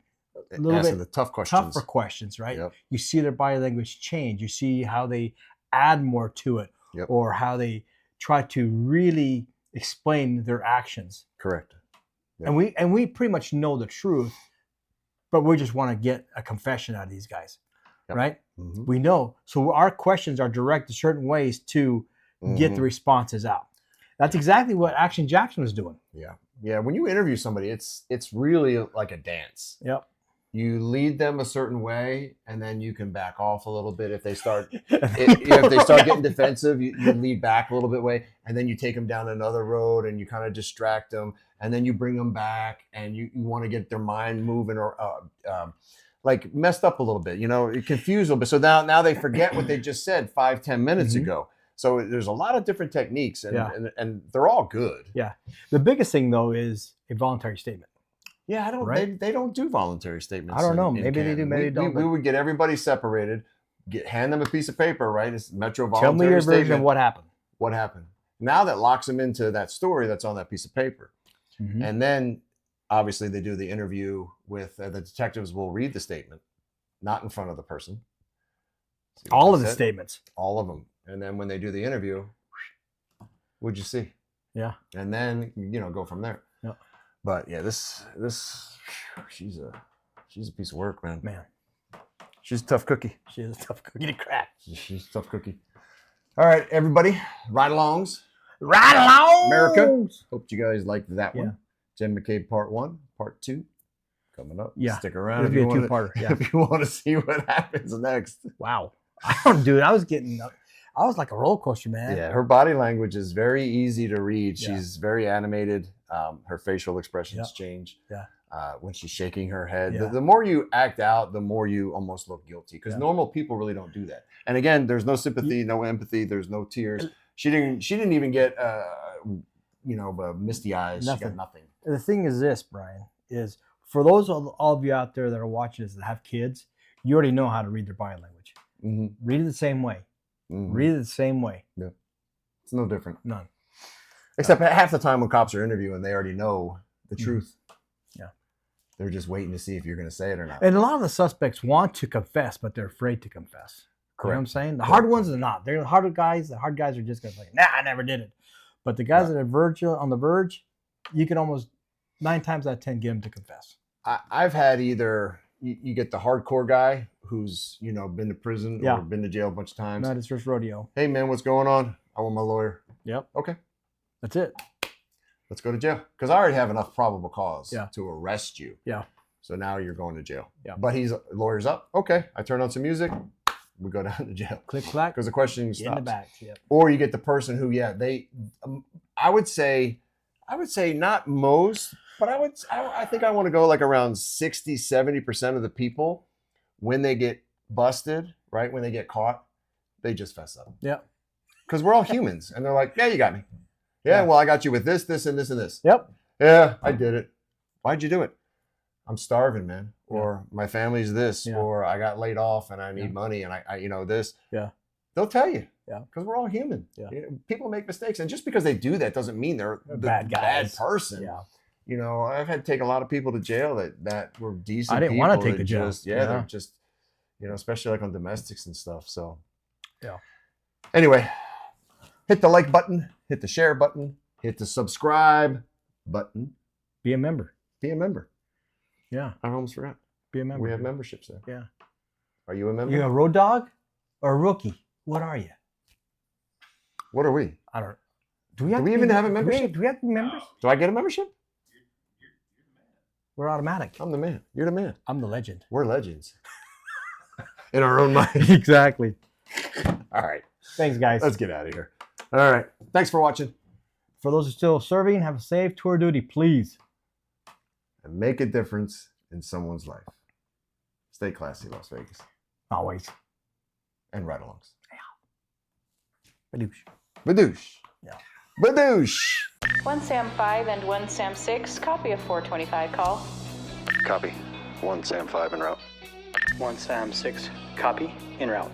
a little Asking bit the tough questions. tougher questions, right? Yep. You see their body language change. You see how they add more to it, Yep. or how they try to really explain their actions. Correct. Yep. And we pretty much know the truth, but we just want to get a confession out of these guys, Yep. right? Mhm. We know. So our questions are directed certain ways to get Mhm. the responses out. That's exactly what Action Jackson was doing. Yeah. Yeah. When you interview somebody, it's really like a dance. Yep. You lead them a certain way, and then you can back off a little bit if they start. If they start getting defensive, you lead back a little bit way, and then you take them down another road, and you kind of distract them, and then you bring them back, and you want to get their mind moving or like messed up a little bit, confused a little bit. So now they forget what they just said 5-10 minutes Mhm. ago. So there's a lot of different techniques, and, Yeah. and they're all good. Yeah. The biggest thing though is a voluntary statement. Yeah, I don't. Right? They don't do voluntary statements. I don't know. in Maybe they do, Canton. maybe we, they don't, We but- would get everybody separated, hand them a piece of paper, right? It's Metro voluntary Tell me your statement. version of what happened. What happened? Now that locks them into that story that's on that piece of paper, Mhm. and then obviously they do the interview with the detectives. Will read the statement, not in front of the person. See what All they of the said? statements. All of them, and then when they do the interview, what'd you see? Yeah. And then go from there. Yeah. But yeah, this she's a piece of work, man. Man, She's a tough cookie. she is a tough cookie to crack. She's a tough cookie. All right, everybody, ride-alongs. Right along, America. Hope you guys liked that one. Yeah. Jen McCabe Part 1, Part 2 coming up. Yeah. Stick around It'll if you, be a want two-parter, yeah. if you want to see what happens next. Wow. Dude, I was like a roller coaster, man. Yeah, her body language is very easy to read. Yeah. She's very animated. Her facial expressions change. Yeah. when she's shaking her head. Yeah. The more you act out, the more you almost look guilty, because Yeah. normal people really don't do that. And again, there's no sympathy, no empathy, there's no tears. She didn't even get misty eyes. She got nothing. The thing is this, Brian, is for those all of you out there that are watching this that have kids, you already know how to read their body language. Mm-hmm. Read it the same way. Mm-hmm. Read it the same way. Yeah. It's no different. None. Except half the time when cops are interviewing, they already know the truth. Yeah. They're just waiting to see if you're going to say it or not. And a lot of the suspects want to confess, but they're afraid to confess. You know what I'm saying? The hard ones are not. They're the harder guys. The hard guys are just going to say, nah, I never did it. But the guys that are on the verge, you can almost 9 times out of 10 get them to confess. I've had either you get the hardcore guy who's been to prison or been to jail a bunch of times. Not his first rodeo. Hey man, what's going on? I want my lawyer. Yep. Okay. That's it. Let's go to jail. Because I already have enough probable cause to arrest you. Yeah. So now you're going to jail. Yeah. But lawyer's up. Okay. I turn on some music. We go down to jail. Click clack. Because the questioning stops. In the back. Yep. Or you get the person who, I would say not most, but I think I want to go like around 60, 70% of the people, when they get busted, right? When they get caught, they just fess up. Yeah. Because we're all humans. And they're like, yeah, you got me. Yeah, well, I got you with this, this, and this, and this. Yep. Yeah, I did it. Why'd you do it? I'm starving, man. Or my family's this. Yeah. Or I got laid off and I need money and I this. Yeah. They'll tell you. Yeah. Because we're all human. Yeah. People make mistakes. And just because they do that doesn't mean they're the bad guys. bad person. Yeah. I've had to take a lot of people to jail that were decent. I didn't want to take the jail. They're just, especially like on domestics and stuff. So, yeah. Anyway, hit the like button, hit the share button, hit the subscribe button. Be a member. Be a member. Yeah. I almost forgot. Be a member. We have memberships there. Yeah. Are you a member? You a road dog or a rookie? What are you? What are we? I don't. Do we even have a membership? Do we have to be members? Do I get a membership? We're automatic. I'm the man. You're the man. I'm the legend. We're legends. In our own mind. Exactly. All right. Thanks, guys. Let's get out of here. All right. Thanks for watching. For those who are still serving, have a safe tour duty, please. And make a difference in someone's life. Stay classy, Las Vegas. Always. And ride-alongs. Yeah. Badoosh. Badoosh. Yeah. Badoosh. 1 Sam 5 and 1 Sam 6, copy of 425 call. Copy. 1 Sam 5 en route. 1 Sam 6, copy, en route.